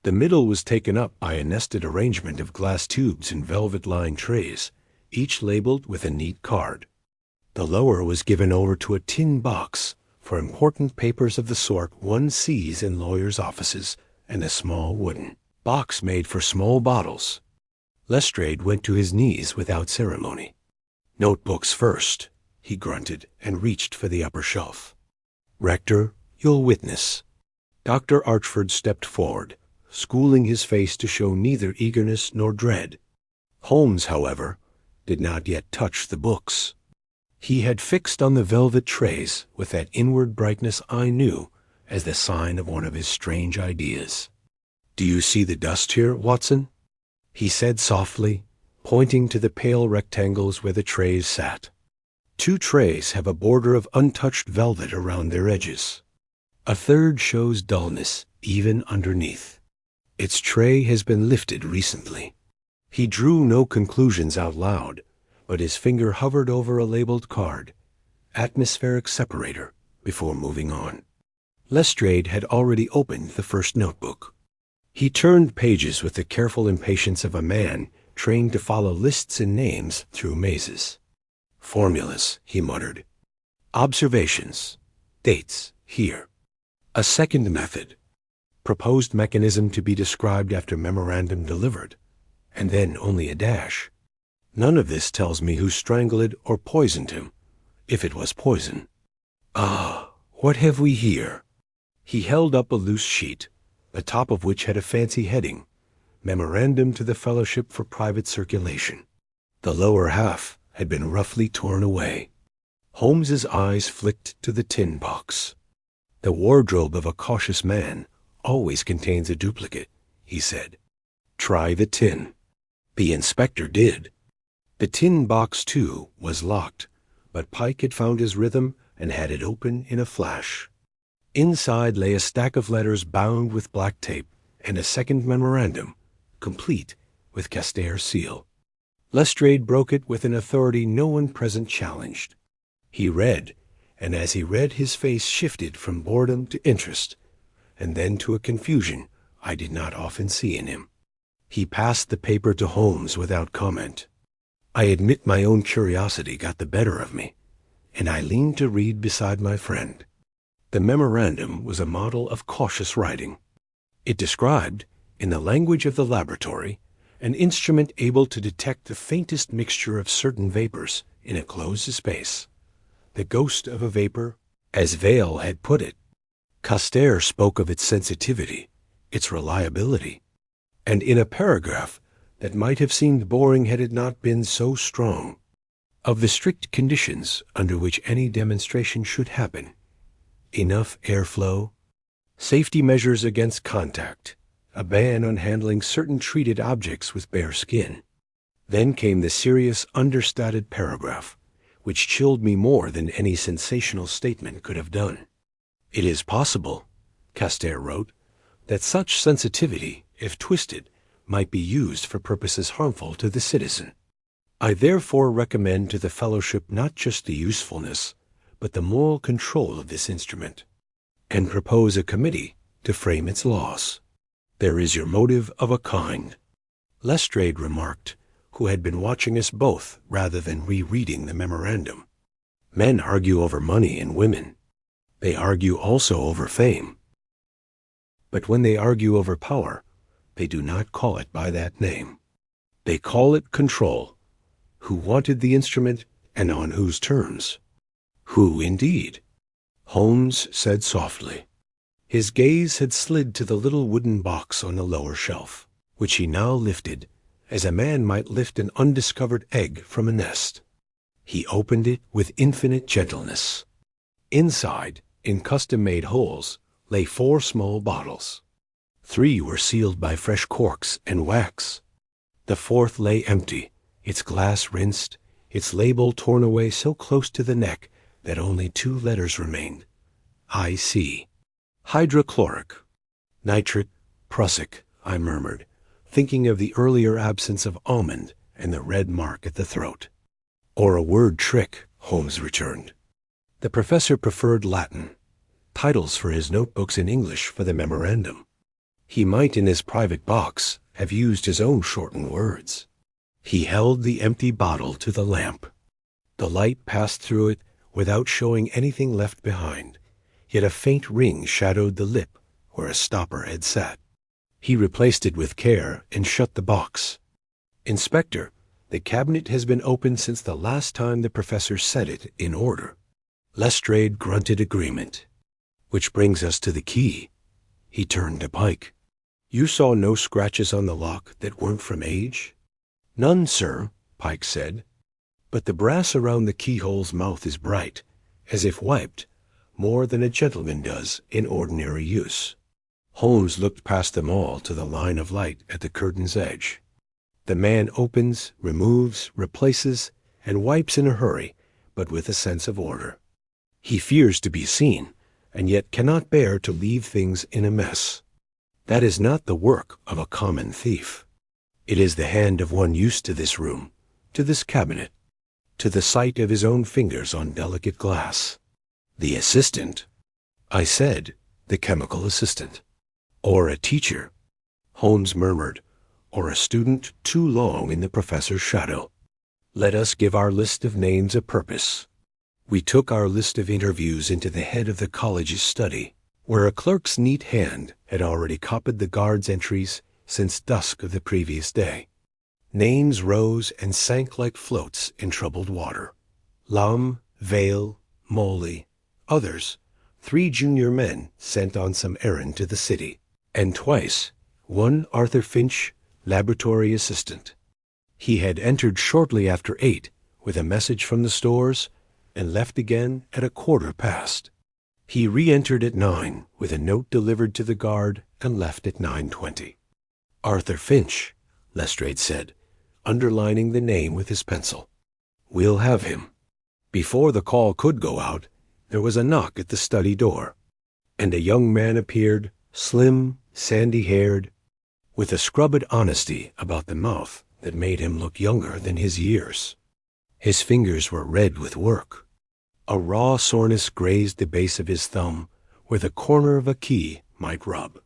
The middle was taken up by a nested arrangement of glass tubes in velvet-lined trays, each labeled with a neat card. The lower was given over to a tin box for important papers of the sort one sees in lawyers' offices, and a small wooden box made for small bottles. Lestrade went to his knees without ceremony. "Notebooks first," he grunted, and reached for the upper shelf. "Rector, you'll witness." Dr. Archford stepped forward, schooling his face to show neither eagerness nor dread. Holmes, however, did not yet touch the books. He had fixed on the velvet trays with that inward brightness I knew as the sign of one of his strange ideas. "Do you see the dust here, Watson?" he said softly, pointing to the pale rectangles where the trays sat. 2 trays have a border of untouched velvet around their edges. A third shows dullness even underneath. Its tray has been lifted recently. He drew no conclusions out loud, but his finger hovered over a labeled card, "Atmospheric Separator," before moving on. Lestrade had already opened the first notebook. He turned pages with the careful impatience of a man trained to follow lists and names through mazes. "Formulas," he muttered. "Observations. Dates, here. A second method. Proposed mechanism to be described after memorandum delivered, and then only a dash. None of this tells me who strangled or poisoned him, if it was poison. Ah, what have we here?" He held up a loose sheet, the top of which had a fancy heading, "Memorandum to the Fellowship for Private Circulation." The lower half had been roughly torn away. Holmes's eyes flicked to the tin box. "The wardrobe of a cautious man always contains a duplicate," he said. "Try the tin." The inspector did. The tin box, too, was locked, but Pike had found his rhythm and had it open in a flash. Inside lay a stack of letters bound with black tape and a second memorandum, complete, with Castaire's seal. Lestrade broke it with an authority no one present challenged. He read, and as he read his face shifted from boredom to interest, and then to a confusion I did not often see in him. He passed the paper to Holmes without comment. I admit my own curiosity got the better of me, and I leaned to read beside my friend. The memorandum was a model of cautious writing. It described, in the language of the laboratory, an instrument able to detect the faintest mixture of certain vapors in a closed space. The ghost of a vapor, as Vail had put it. Castere spoke of its sensitivity, its reliability, and in a paragraph that might have seemed boring had it not been so strong, of the strict conditions under which any demonstration should happen. Enough airflow, safety measures against contact, a ban on handling certain treated objects with bare skin. Then came the serious, understated paragraph, which chilled me more than any sensational statement could have done. It is possible, Castere wrote, that such sensitivity, if twisted, might be used for purposes harmful to the citizen. I therefore recommend to the fellowship not just the usefulness, but the moral control of this instrument, and propose a committee to frame its laws. There is your motive of a kind, Lestrade remarked, who had been watching us both rather than rereading the memorandum. Men argue over money and women. They argue also over fame. But when they argue over power, they do not call it by that name. They call it control. Who wanted the instrument, and on whose terms? Who, indeed? Holmes said softly. His gaze had slid to the little wooden box on the lower shelf, which he now lifted, as a man might lift an undiscovered egg from a nest. He opened it with infinite gentleness. Inside, in custom-made holes, lay 4 small bottles. 3 were sealed by fresh corks and wax. The 4th lay empty, its glass rinsed, its label torn away so close to the neck that only 2 letters remained. I.C. Hydrochloric. Nitric, prussic, I murmured, thinking of the earlier absence of almond and the red mark at the throat. Or a word trick, Holmes returned. The professor preferred Latin, titles for his notebooks in English for the memorandum. He might in his private box have used his own shortened words. He held the empty bottle to the lamp. The light passed through it without showing anything left behind, yet a faint ring shadowed the lip where a stopper had sat. He replaced it with care and shut the box. Inspector, the cabinet has been opened since the last time the professor set it in order. Lestrade grunted agreement. Which brings us to the key. He turned to Pike. You saw no scratches on the lock that weren't from age? None, sir, Pike said. But the brass around the keyhole's mouth is bright, as if wiped, more than a gentleman does in ordinary use. Holmes looked past them all to the line of light at the curtain's edge. The man opens, removes, replaces, and wipes in a hurry, but with a sense of order. He fears to be seen, and yet cannot bear to leave things in a mess. That is not the work of a common thief. It is the hand of one used to this room, to this cabinet, to the sight of his own fingers on delicate glass. The assistant, I said, the chemical assistant. Or a teacher, Holmes murmured, or a student too long in the professor's shadow. Let us give our list of names a purpose. We took our list of interviews into the head of the college's study, where a clerk's neat hand had already copied the guard's entries since dusk of the previous day. Names rose and sank like floats in troubled water. Lum, Vail, Moley, others, 3 junior men sent on some errand to the city, and twice, one Arthur Finch, laboratory assistant. He had entered shortly after 8 with a message from the stores and left again at 1:15. He re-entered at 9 with a note delivered to the guard and left at 9:20. Arthur Finch, Lestrade said, underlining the name with his pencil. We'll have him. Before the call could go out, there was a knock at the study door, and a young man appeared, slim, sandy-haired, with a scrubbed honesty about the mouth that made him look younger than his years. His fingers were red with work. A raw soreness grazed the base of his thumb, where the corner of a key might rub.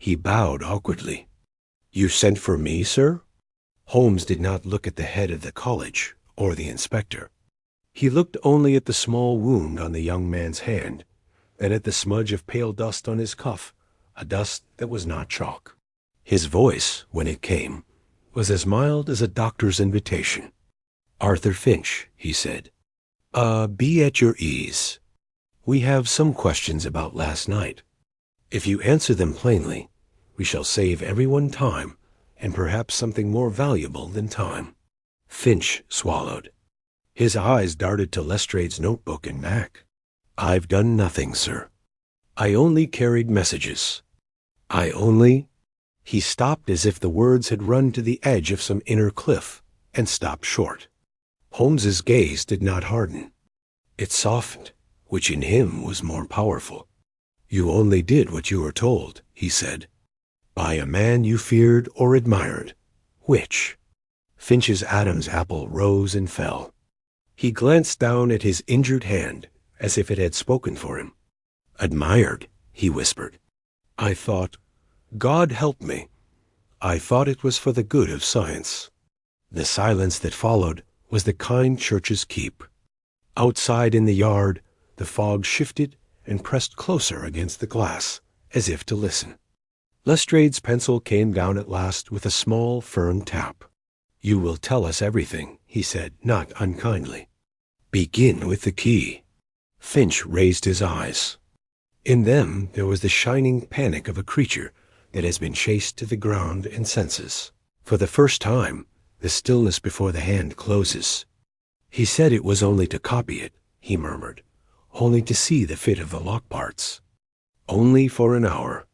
He bowed awkwardly. "You sent for me, sir?" Holmes did not look at the head of the college or the inspector. He looked only at the small wound on the young man's hand, then at the smudge of pale dust on his cuff, a dust that was not chalk. His voice, when it came, was as mild as a doctor's invitation. "Arthur Finch," he said, be at your ease. We have some questions about last night. If you answer them plainly, we shall save everyone time, and perhaps something more valuable than time." Finch swallowed. His eyes darted to Lestrade's notebook and Mac. "I've done nothing, sir. I only carried messages. I only—" He stopped as if the words had run to the edge of some inner cliff, and stopped short. Holmes's gaze did not harden. It softened, which in him was more powerful. "You only did what you were told," he said. "By a man you feared or admired. Which?" Finch's Adam's apple rose and fell. He glanced down at his injured hand, as if it had spoken for him. "Admired," he whispered. "I thought, God help me, I thought it was for the good of science." The silence that followed was the kind church's keep. Outside in the yard, the fog shifted and pressed closer against the glass, as if to listen. Lestrade's pencil came down at last with a small, firm tap. "You will tell us everything," he said, not unkindly. "Begin with the key." Finch raised his eyes. In them there was the shining panic of a creature that has been chased to the ground and senses. For the first time, the stillness before the hand closes. "He said it was only to copy it," he murmured, "only to see the fit of the lock parts. Only for an hour."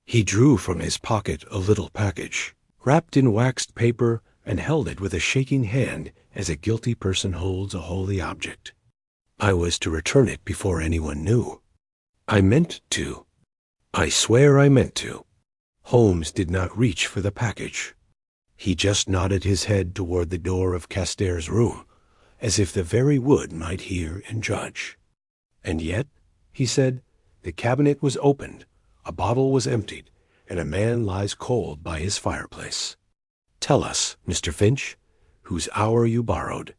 He drew from his pocket a little package, wrapped in waxed paper, and held it with a shaking hand as a guilty person holds a holy object. "I was to return it before anyone knew. I meant to. I swear I meant to." Holmes did not reach for the package. He just nodded his head toward the door of Caster's room, as if the very wood might hear and judge. "And yet," he said, "the cabinet was opened, a bottle was emptied, and a man lies cold by his fireplace. Tell us, Mr. Finch, whose hour you borrowed."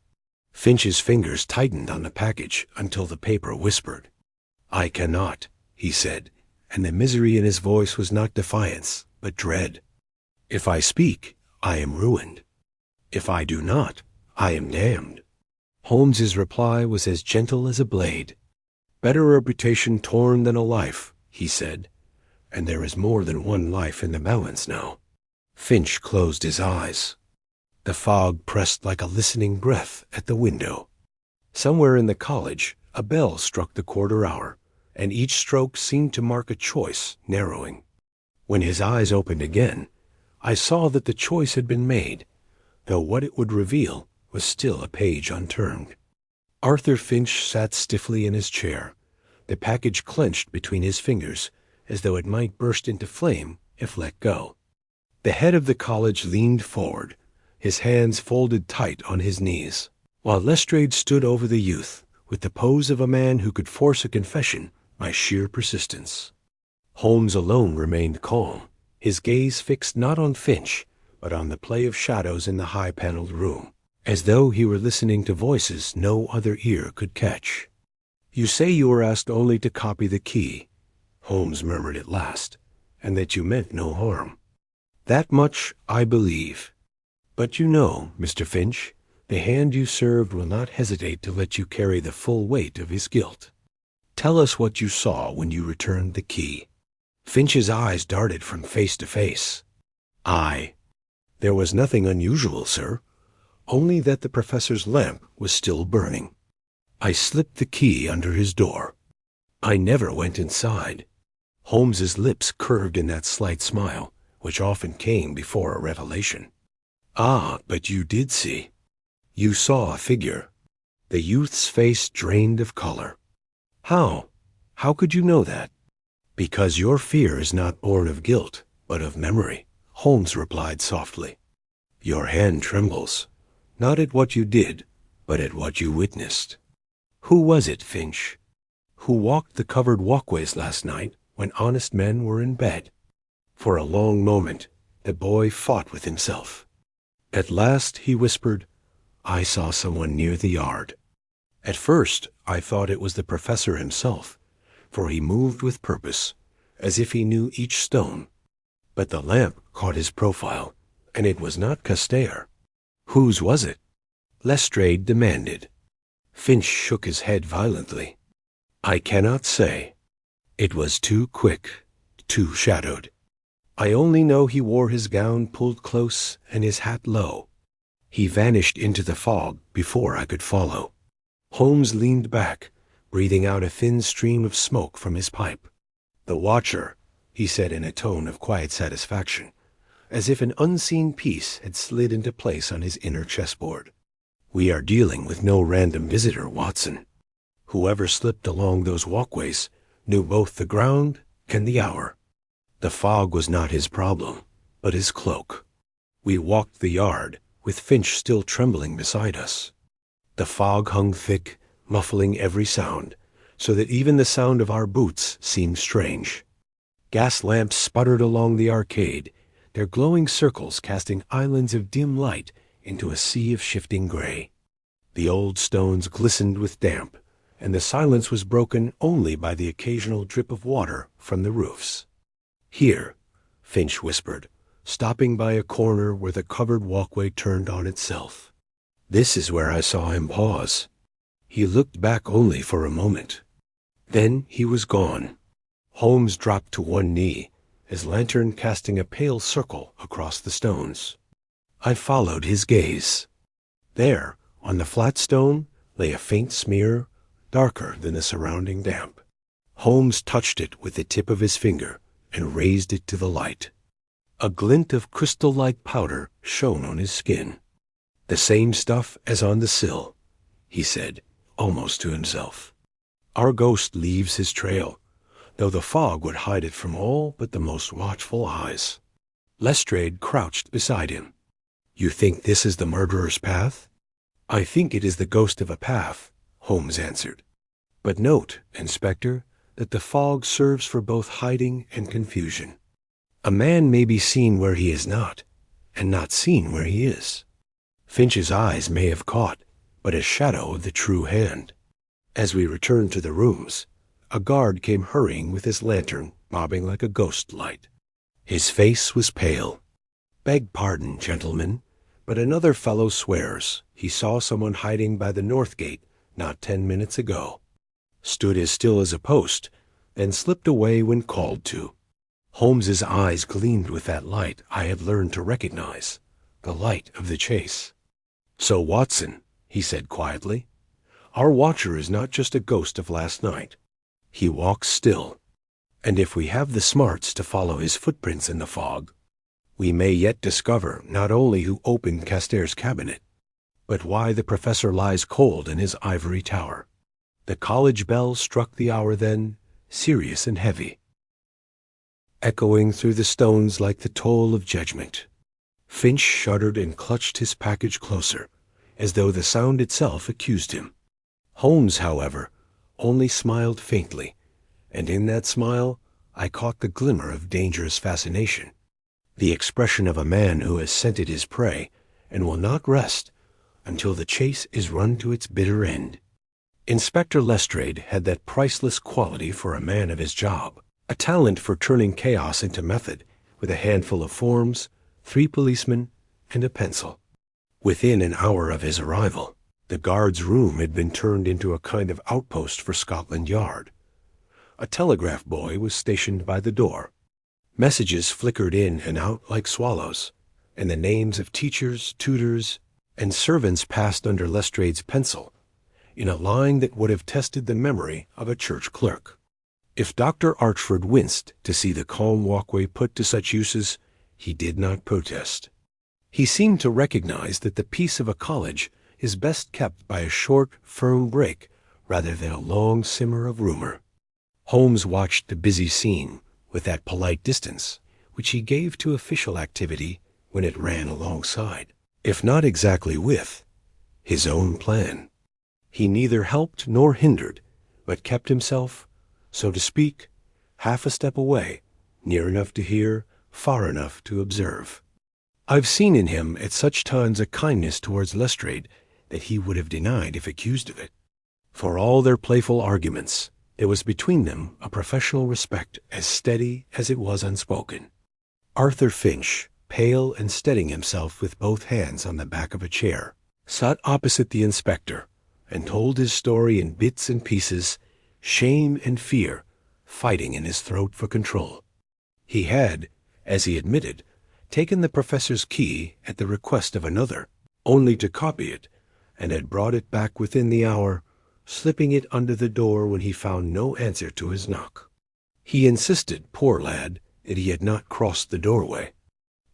Finch's fingers tightened on the package until the paper whispered. "I cannot," he said, and the misery in his voice was not defiance, but dread. "If I speak, I am ruined. If I do not, I am damned." Holmes's reply was as gentle as a blade. "Better a reputation torn than a life," he said, "and there is more than one life in the balance now." Finch closed his eyes. The fog pressed like a listening breath at the window. Somewhere in the college, a bell struck the quarter hour, and each stroke seemed to mark a choice narrowing. When his eyes opened again, I saw that the choice had been made, though what it would reveal was still a page unturned. Arthur Finch sat stiffly in his chair, the package clenched between his fingers, as though it might burst into flame if let go. The head of the college leaned forward, his hands folded tight on his knees, while Lestrade stood over the youth with the pose of a man who could force a confession by sheer persistence. Holmes alone remained calm, his gaze fixed not on Finch, but on the play of shadows in the high-paneled room, as though he were listening to voices no other ear could catch. "You say you were asked only to copy the key," Holmes murmured at last, "and that you meant no harm. That much I believe. But you know, Mr. Finch, the hand you served will not hesitate to let you carry the full weight of his guilt. Tell us what you saw when you returned the key." Finch's eyes darted from face to face. There was nothing unusual, sir, only that the professor's lamp was still burning. I slipped the key under his door. I never went inside." Holmes's lips curved in that slight smile, which often came before a revelation. "Ah, but you did see. You saw a figure." The youth's face drained of color. "How? How could you know that?" "Because your fear is not born of guilt, but of memory," Holmes replied softly. "Your hand trembles, not at what you did, but at what you witnessed. Who was it, Finch, who walked the covered walkways last night when honest men were in bed? For a long moment, the boy fought with himself. At last he whispered, "I saw someone near the yard." At first I thought it was the professor himself, for he moved with purpose, as if he knew each stone. But the lamp caught his profile, and it was not Castaire. Whose was it? Lestrade demanded. Finch shook his head violently. "I cannot say. It was too quick, too shadowed. I only know he wore his gown pulled close and his hat low. He vanished into the fog before I could follow." Holmes leaned back, breathing out a thin stream of smoke from his pipe. "The watcher," he said in a tone of quiet satisfaction, as if an unseen piece had slid into place on his inner chessboard. "We are dealing with no random visitor, Watson. Whoever slipped along those walkways knew both the ground and the hour. The fog was not his problem, but his cloak. We walked the yard, with Finch still trembling beside us. The fog hung thick, muffling every sound, so that even the sound of our boots seemed strange. Gas lamps sputtered along the arcade, their glowing circles casting islands of dim light into a sea of shifting gray. The old stones glistened with damp, and the silence was broken only by the occasional drip of water from the roofs. "Here," Finch whispered, stopping by a corner where the covered walkway turned on itself. "This is where I saw him pause." He looked back only for a moment. Then he was gone. Holmes dropped to one knee, his lantern casting a pale circle across the stones. I followed his gaze. There, on the flat stone, lay a faint smear, darker than the surrounding damp. Holmes touched it with the tip of his finger and raised it to the light. A glint of crystal-like powder shone on his skin. "The same stuff as on the sill," he said, almost to himself. "Our ghost leaves his trail, though the fog would hide it from all but the most watchful eyes." Lestrade crouched beside him. "You think this is the murderer's path?" "I think it is the ghost of a path," Holmes answered. "But note, Inspector, that the fog serves for both hiding and confusion. A man may be seen where he is not, and not seen where he is. Finch's eyes may have caught but a shadow of the true hand." As we returned to the rooms, a guard came hurrying with his lantern bobbing like a ghost light. His face was pale. "Beg pardon, gentlemen, but another fellow swears he saw someone hiding by the north gate not 10 minutes ago. Stood as still as a post, then slipped away when called to." Holmes's eyes gleamed with that light I had learned to recognize, the light of the chase. "So, Watson," he said quietly, "our watcher is not just a ghost of last night. He walks still, and if we have the smarts to follow his footprints in the fog, we may yet discover not only who opened Castaire's cabinet, but why the professor lies cold in his ivory tower." The college bell struck the hour then, serious and heavy, echoing through the stones like the toll of judgment. Finch shuddered and clutched his package closer, as though the sound itself accused him. Holmes, however, only smiled faintly, and in that smile I caught the glimmer of dangerous fascination, the expression of a man who has scented his prey and will not rest until the chase is run to its bitter end. Inspector Lestrade had that priceless quality for a man of his job, a talent for turning chaos into method with a handful of forms, 3 policemen, and a pencil. Within an hour of his arrival, the guard's room had been turned into a kind of outpost for Scotland Yard. A telegraph boy was stationed by the door. Messages flickered in and out like swallows, and the names of teachers, tutors, and servants passed under Lestrade's pencil in a line that would have tested the memory of a church clerk. If Dr. Archford winced to see the calm walkway put to such uses, he did not protest. He seemed to recognize that the peace of a college is best kept by a short, firm break rather than a long simmer of rumor. Holmes watched the busy scene with that polite distance which he gave to official activity when it ran alongside, if not exactly with, his own plan. He neither helped nor hindered, but kept himself, so to speak, half a step away, near enough to hear, far enough to observe. I've seen in him at such times a kindness towards Lestrade that he would have denied if accused of it. For all their playful arguments, there was between them a professional respect as steady as it was unspoken. Arthur Finch, pale and steadying himself with both hands on the back of a chair, sat opposite the inspector and told his story in bits and pieces, shame and fear fighting in his throat for control. He had, as he admitted, taken the professor's key at the request of another, only to copy it, and had brought it back within the hour, slipping it under the door when he found no answer to his knock. He insisted, poor lad, that he had not crossed the doorway.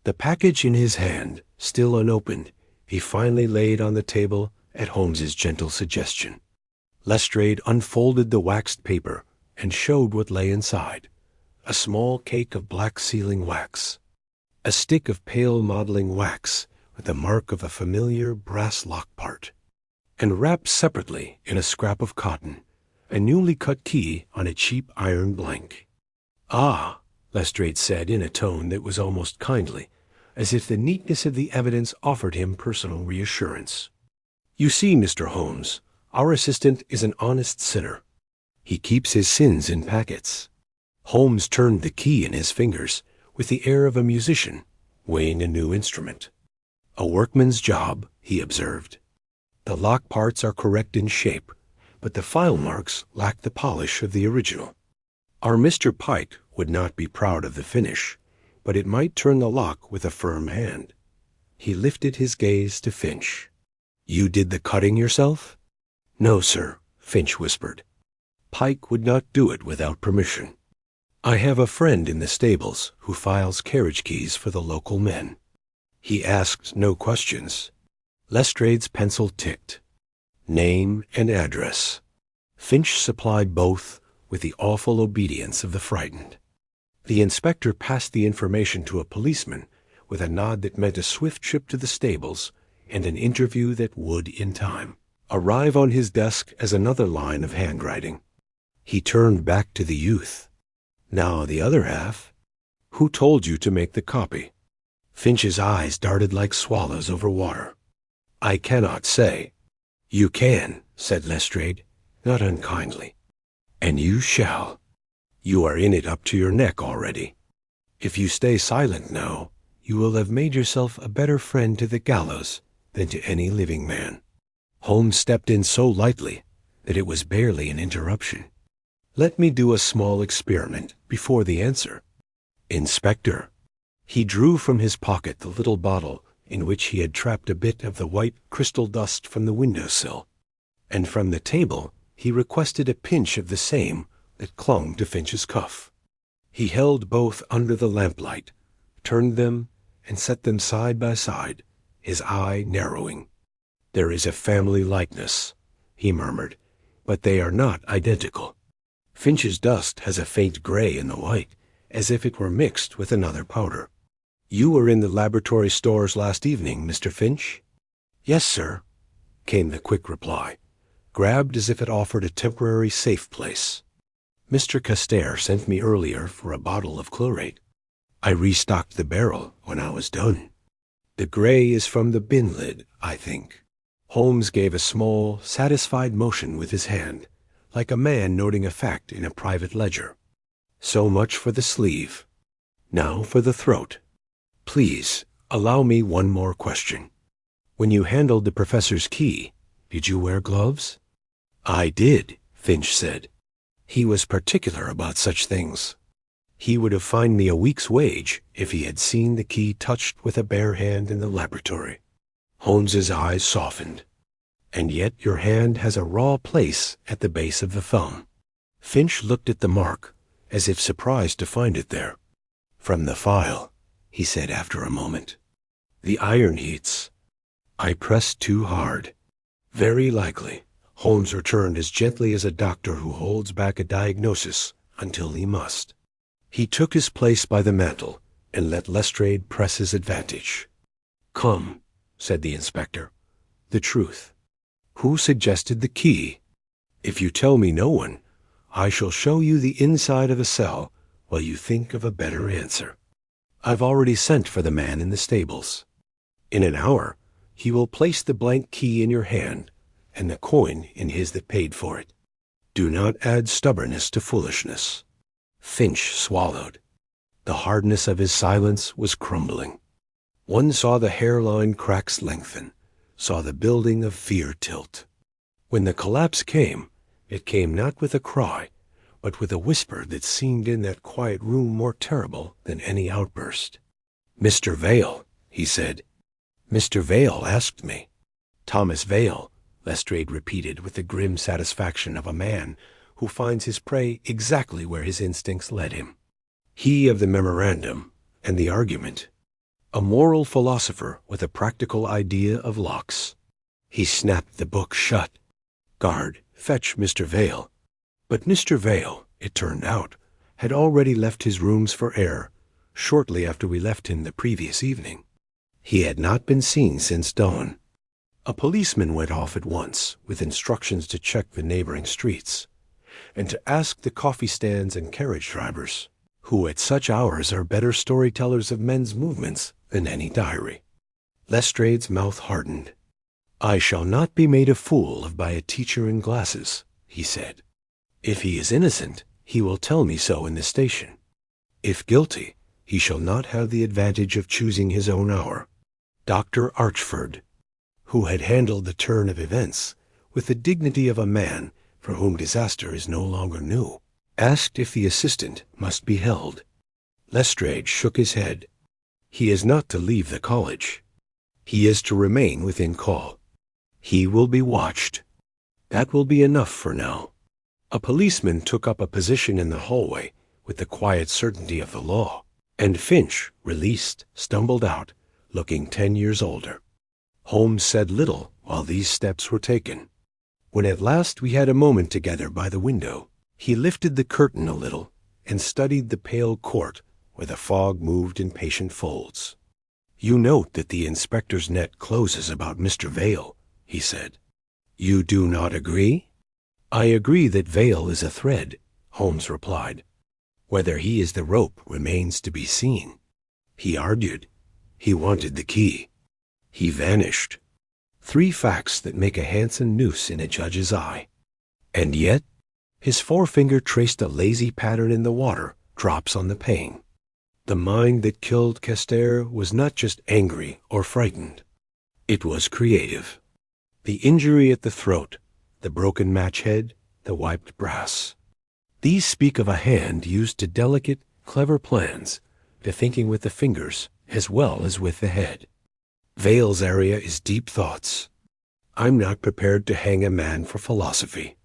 The package in his hand, still unopened, he finally laid on the table at Holmes's gentle suggestion. Lestrade unfolded the waxed paper and showed what lay inside: a small cake of black sealing wax, a stick of pale modeling wax with the mark of a familiar brass lock part, and wrapped separately in a scrap of cotton, a newly cut key on a cheap iron blank. "Ah," Lestrade said in a tone that was almost kindly, as if the neatness of the evidence offered him personal reassurance. "You see, Mr. Holmes, our assistant is an honest sinner. He keeps his sins in packets." Holmes turned the key in his fingers with the air of a musician weighing a new instrument. "A workman's job," he observed. "The lock parts are correct in shape, but the file marks lack the polish of the original. Our Mr. Pike would not be proud of the finish, but it might turn the lock with a firm hand." He lifted his gaze to Finch. "You did the cutting yourself?" "No, sir," Finch whispered. "Pike would not do it without permission. I have a friend in the stables who files carriage keys for the local men. He asked no questions." Lestrade's pencil ticked. Name and address. Finch supplied both with the awful obedience of the frightened. The inspector passed the information to a policeman with a nod that meant a swift trip to the stables and an interview that would, in time, arrive on his desk as another line of handwriting. He turned back to the youth. "Now the other half. Who told you to make the copy?" Finch's eyes darted like swallows over water. "I cannot say." "You can," said Lestrade, not unkindly. "And you shall. You are in it up to your neck already. If you stay silent now, you will have made yourself a better friend to the gallows than to any living man." Holmes stepped in so lightly that it was barely an interruption. "Let me do a small experiment before the answer. Inspector." He drew from his pocket the little bottle in which he had trapped a bit of the white crystal dust from the window-sill, and from the table he requested a pinch of the same that clung to Finch's cuff. He held both under the lamplight, turned them, and set them side by side, his eye narrowing. "There is a family likeness," he murmured, "but they are not identical. Finch's dust has a faint gray in the white, as if it were mixed with another powder. You were in the laboratory stores last evening, Mr. Finch?" "Yes, sir," came the quick reply, grabbed as if it offered a temporary safe place. "Mr. Castaire sent me earlier for a bottle of chlorate. I restocked the barrel when I was done. The gray is from the bin lid, I think." Holmes gave a small, satisfied motion with his hand, like a man noting a fact in a private ledger. "So much for the sleeve. Now for the throat. Please, allow me one more question. When you handled the professor's key, did you wear gloves?" "I did," Finch said. "He was particular about such things. He would have fined me a week's wage if he had seen the key touched with a bare hand in the laboratory." Holmes's eyes softened. "And yet your hand has a raw place at the base of the thumb." Finch looked at the mark, as if surprised to find it there. "From the file," he said after a moment. "The iron heats. I pressed too hard." "Very likely," Holmes returned as gently as a doctor who holds back a diagnosis until he must. He took his place by the mantel and let Lestrade press his advantage. "Come," said the inspector, "the truth. Who suggested the key? If you tell me no one, I shall show you the inside of the cell while you think of a better answer." I've already sent for the man in the stables. In an hour, he will place the blank key in your hand and the coin in his that paid for it. Do not add stubbornness to foolishness." Finch swallowed. The hardness of his silence was crumbling. One saw the hairline cracks lengthen, saw the building of fear tilt. When the collapse came, it came not with a cry, but with a whisper that seemed in that quiet room more terrible than any outburst. "Mr. Vale," he said. "Mr. Vale asked me." "Thomas Vale," Lestrade repeated with the grim satisfaction of a man who finds his prey exactly where his instincts led him. He of the memorandum and the argument. A moral philosopher with a practical idea of locks. He snapped the book shut. "Guard, fetch Mr. Vale." But Mr. Vale, it turned out, had already left his rooms for air shortly after we left him the previous evening. He had not been seen since dawn. A policeman went off at once with instructions to check the neighboring streets, and to ask the coffee stands and carriage drivers, who at such hours are better storytellers of men's movements than any diary. Lestrade's mouth hardened. "I shall not be made a fool of by a teacher in glasses," he said. "If he is innocent, he will tell me so in the station. If guilty, he shall not have the advantage of choosing his own hour." Dr. Archford, who had handled the turn of events with the dignity of a man for whom disaster is no longer new, asked if the assistant must be held. Lestrade shook his head. "He is not to leave the college. He is to remain within call. He will be watched. That will be enough for now." A policeman took up a position in the hallway with the quiet certainty of the law, and Finch, released, stumbled out, looking 10 years older. Holmes said little while these steps were taken. When at last we had a moment together by the window, he lifted the curtain a little and studied the pale court where the fog moved in patient folds. "You note that the inspector's net closes about Mr. Vale," he said. "You do not agree?" "I agree that Vale is a thread," Holmes replied. "Whether he is the rope remains to be seen. He argued. He wanted the key. He vanished. 3 facts that make a handsome noose in a judge's eye. And yet, his forefinger traced a lazy pattern in the water, drops on the pane. The mind that killed Castere was not just angry or frightened. It was creative. The injury at the throat, the broken match head, the wiped brass. These speak of a hand used to delicate, clever plans, to thinking with the fingers as well as with the head. Vale's area is deep thoughts. I'm not prepared to hang a man for philosophy.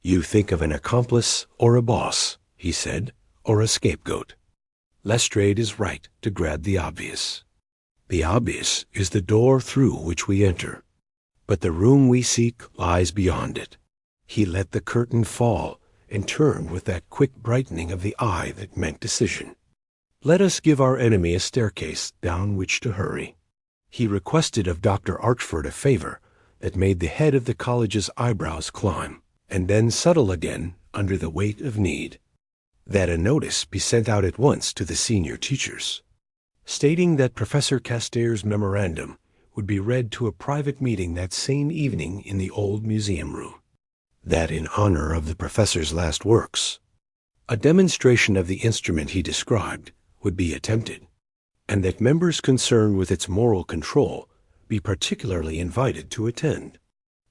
You think of an accomplice or a boss, he said, or a scapegoat. Lestrade is right to grab the obvious. The obvious is the door through which we enter, but the room we seek lies beyond it. He let the curtain fall and turned with that quick brightening of the eye that meant decision. Let us give our enemy a staircase down which to hurry. He requested of Dr. Archford a favor that made the head of the college's eyebrows climb, and then settle again under the weight of need. That a notice be sent out at once to the senior teachers, stating that Professor Castere's memorandum would be read to a private meeting that same evening in the old museum room. That in honor of the professor's last works, a demonstration of the instrument he described would be attempted, and that members concerned with its moral control be particularly invited to attend.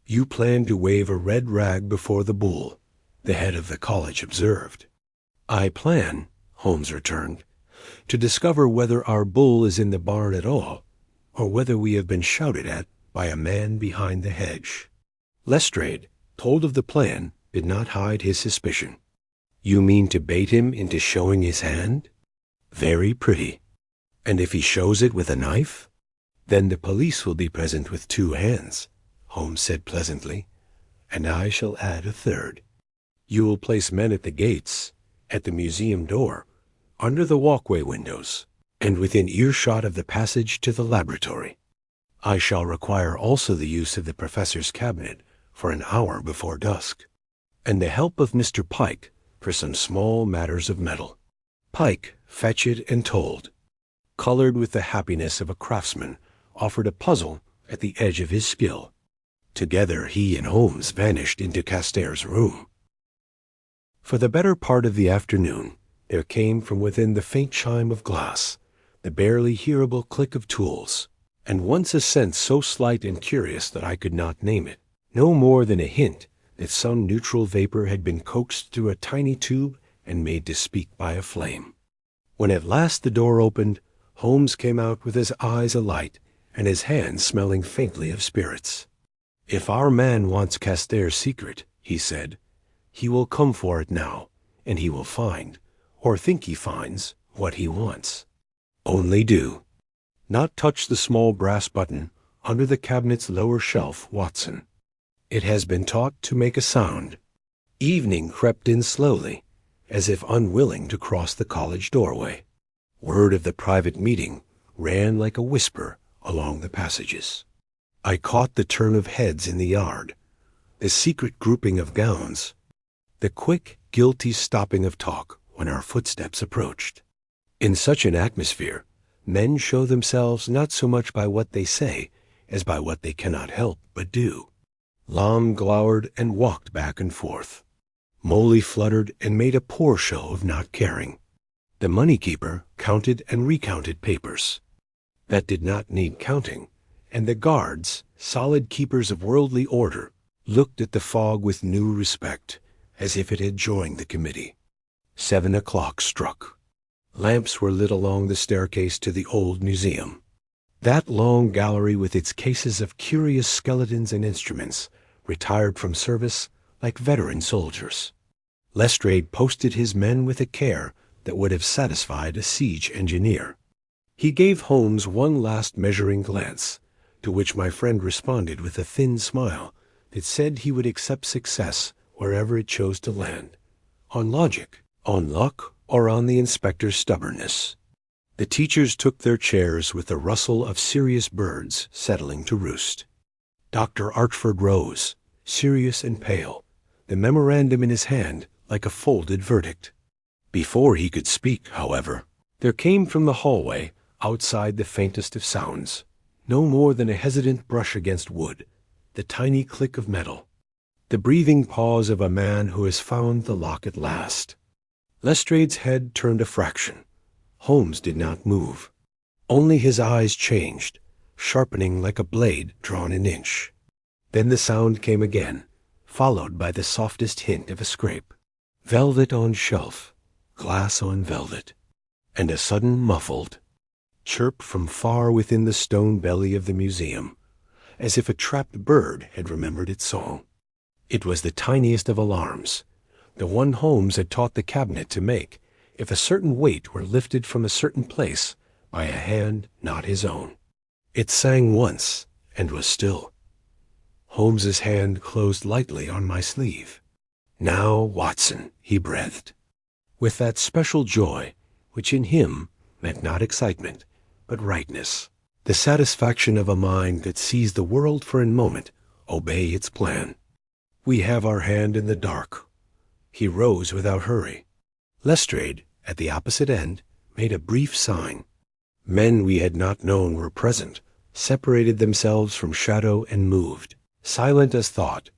You plan to wave a red rag before the bull, the head of the college observed. I plan, Holmes returned, to discover whether our bull is in the barn at all, or whether we have been shouted at by a man behind the hedge. Lestrade, told of the plan, did not hide his suspicion. You mean to bait him into showing his hand? Very pretty. And if he shows it with a knife? Then the police will be present with 2 hands, Holmes said pleasantly, and I shall add a third. You will place men at the gates, at the museum door, under the walkway windows, and within earshot of the passage to the laboratory. I shall require also the use of the professor's cabinet for an hour before dusk, and the help of Mr. Pike for some small matters of metal. Pike, fetch it and told. colored with the happiness of a craftsman, offered a puzzle at the edge of his skill. Together he and Holmes vanished into Caster's room. For the better part of the afternoon, there came from within the faint chime of glass, the barely hearable click of tools, and once a sense so slight and curious that I could not name it, no more than a hint that some neutral vapor had been coaxed through a tiny tube and made to speak by a flame. When at last the door opened, Holmes came out with his eyes alight and his hands smelling faintly of spirits. "If our man wants Caster's secret," he said, "he will come for it now, and he will find, or think he finds, what he wants. Only do not touch the small brass button under the cabinet's lower shelf, Watson. It has been taught to make a sound." Evening crept in slowly, as if unwilling to cross the college doorway. Word of the private meeting ran like a whisper along the passages. I caught the turn of heads in the yard, the secret grouping of gowns, the quick, guilty stopping of talk when our footsteps approached. In such an atmosphere, men show themselves not so much by what they say as by what they cannot help but do. Lam glowered and walked back and forth. Molly fluttered and made a poor show of not caring. The money-keeper counted and recounted papers. That did not need counting, and the guards, solid keepers of worldly order, looked at the fog with new respect, as if it had joined the committee. 7 o'clock struck. Lamps were lit along the staircase to the old museum. That long gallery with its cases of curious skeletons and instruments retired from service like veteran soldiers. Lestrade posted his men with a care that would have satisfied a siege engineer. He gave Holmes one last measuring glance, to which my friend responded with a thin smile that said he would accept success wherever it chose to land, on logic, on luck, or on the inspector's stubbornness. The teachers took their chairs with the rustle of serious birds settling to roost. Dr. Archford rose, serious and pale, the memorandum in his hand like a folded verdict. Before he could speak, however, there came from the hallway, outside the faintest of sounds, no more than a hesitant brush against wood, the tiny click of metal, the breathing pause of a man who has found the lock at last. Lestrade's head turned a fraction. Holmes did not move. Only his eyes changed, sharpening like a blade drawn an inch. Then the sound came again, followed by the softest hint of a scrape. Velvet on shelf, glass on velvet, and a sudden muffled chirp from far within the stone belly of the museum, as if a trapped bird had remembered its song. It was the tiniest of alarms, the one Holmes had taught the cabinet to make if a certain weight were lifted from a certain place by a hand not his own. It sang once and was still. Holmes's hand closed lightly on my sleeve. "Now, Watson," he breathed, with that special joy which in him meant not excitement, but rightness, the satisfaction of a mind that sees the world for a moment obey its plan. "We have our hand in the dark." He rose without hurry. Lestrade, at the opposite end, made a brief sign. Men we had not known were present, separated themselves from shadow and moved, silent as thought,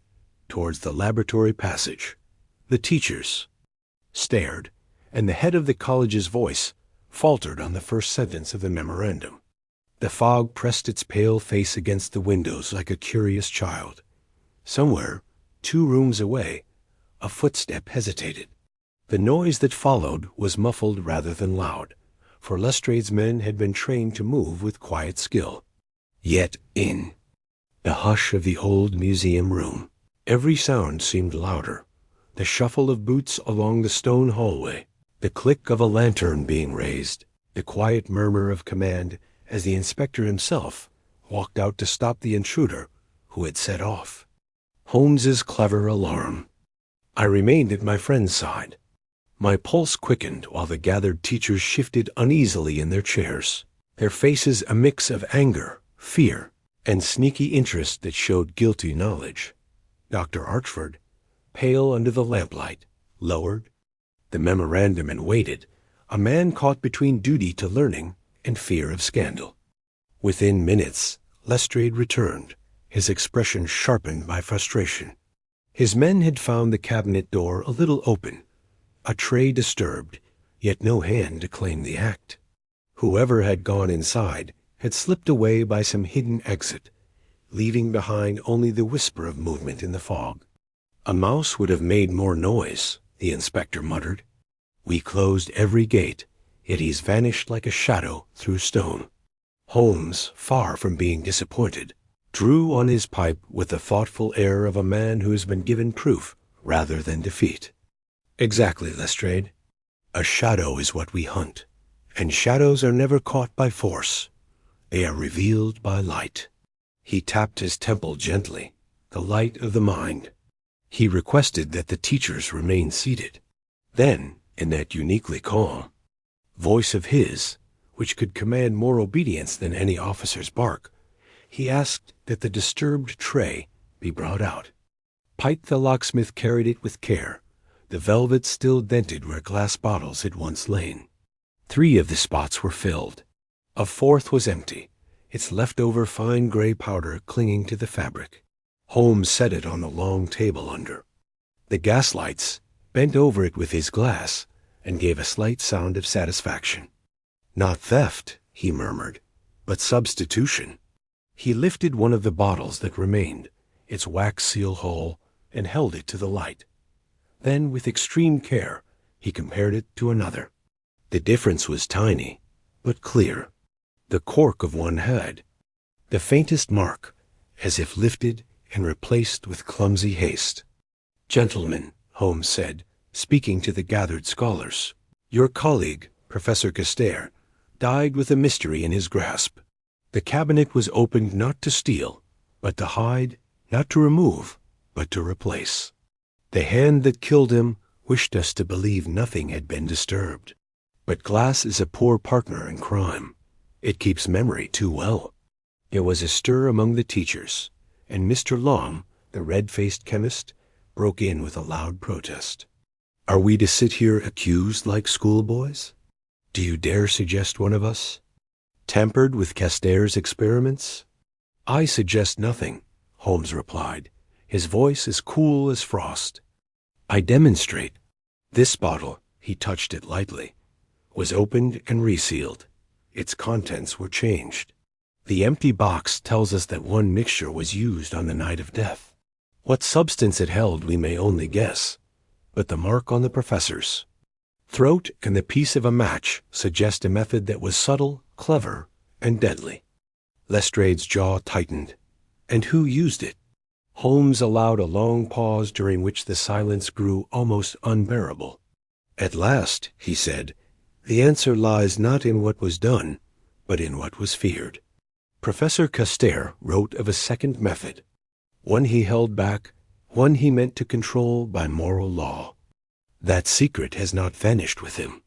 towards the laboratory passage. The teachers stared, and the head of the college's voice faltered on the first sentence of the memorandum. The fog pressed its pale face against the windows like a curious child. Somewhere, 2 rooms away, a footstep hesitated. The noise that followed was muffled rather than loud, for Lestrade's men had been trained to move with quiet skill. Yet in the hush of the old museum room, every sound seemed louder. The shuffle of boots along the stone hallway, the click of a lantern being raised, the quiet murmur of command as the inspector himself walked out to stop the intruder who had set off. Holmes's clever alarm. I remained at my friend's side. My pulse quickened while the gathered teachers shifted uneasily in their chairs, their faces a mix of anger, fear, and sneaky interest that showed guilty knowledge. Dr. Archford, pale under the lamplight, lowered the memorandum and waited, a man caught between duty to learning and fear of scandal. Within minutes, Lestrade returned, his expression sharpened by frustration. His men had found the cabinet door a little open, a tray disturbed, yet no hand to claim the act. Whoever had gone inside had slipped away by some hidden exit, leaving behind only the whisper of movement in the fog. "A mouse would have made more noise," the inspector muttered. "We closed every gate, yet he's vanished like a shadow through stone." Holmes, far from being disappointed, drew on his pipe with the thoughtful air of a man who has been given proof rather than defeat. "Exactly, Lestrade. A shadow is what we hunt, and shadows are never caught by force. They are revealed by light." He tapped his temple gently, the light of the mind. He requested that the teachers remain seated. Then, in that uniquely calm voice of his, which could command more obedience than any officer's bark, he asked that the disturbed tray be brought out. Pite the locksmith carried it with care, the velvet still dented where glass bottles had once lain. 3 of the spots were filled. A 4th was empty, its leftover fine gray powder clinging to the fabric. Holmes set it on the long table under. The gaslights bent over it with his glass and gave a slight sound of satisfaction. "Not theft," he murmured, "but substitution." He lifted one of the bottles that remained, its wax seal whole, and held it to the light. Then, with extreme care, he compared it to another. The difference was tiny, but clear. The cork of one had the faintest mark, as if lifted and replaced with clumsy haste. "Gentlemen," Holmes said, speaking to the gathered scholars, "your colleague, Professor Castaire, died with a mystery in his grasp. The cabinet was opened not to steal, but to hide, not to remove, but to replace. The hand that killed him wished us to believe nothing had been disturbed. But glass is a poor partner in crime. It keeps memory too well." There was a stir among the teachers, and Mr. Long, the red-faced chemist, broke in with a loud protest. "Are we to sit here accused like schoolboys? Do you dare suggest one of us tampered with Castaire's experiments?" "I suggest nothing," Holmes replied, his voice as cool as frost. "I demonstrate. This bottle," he touched it lightly, "was opened and resealed. Its contents were changed. The empty box tells us that one mixture was used on the night of death. What substance it held we may only guess, but the mark on the professor's throat and the piece of a match suggest a method that was subtle, clever, and deadly." Lestrade's jaw tightened. "And who used it?" Holmes allowed a long pause during which the silence grew almost unbearable. "At last," he said, "the answer lies not in what was done, but in what was feared. Professor Castaire wrote of a second method, one he held back, one he meant to control by moral law. That secret has not vanished with him.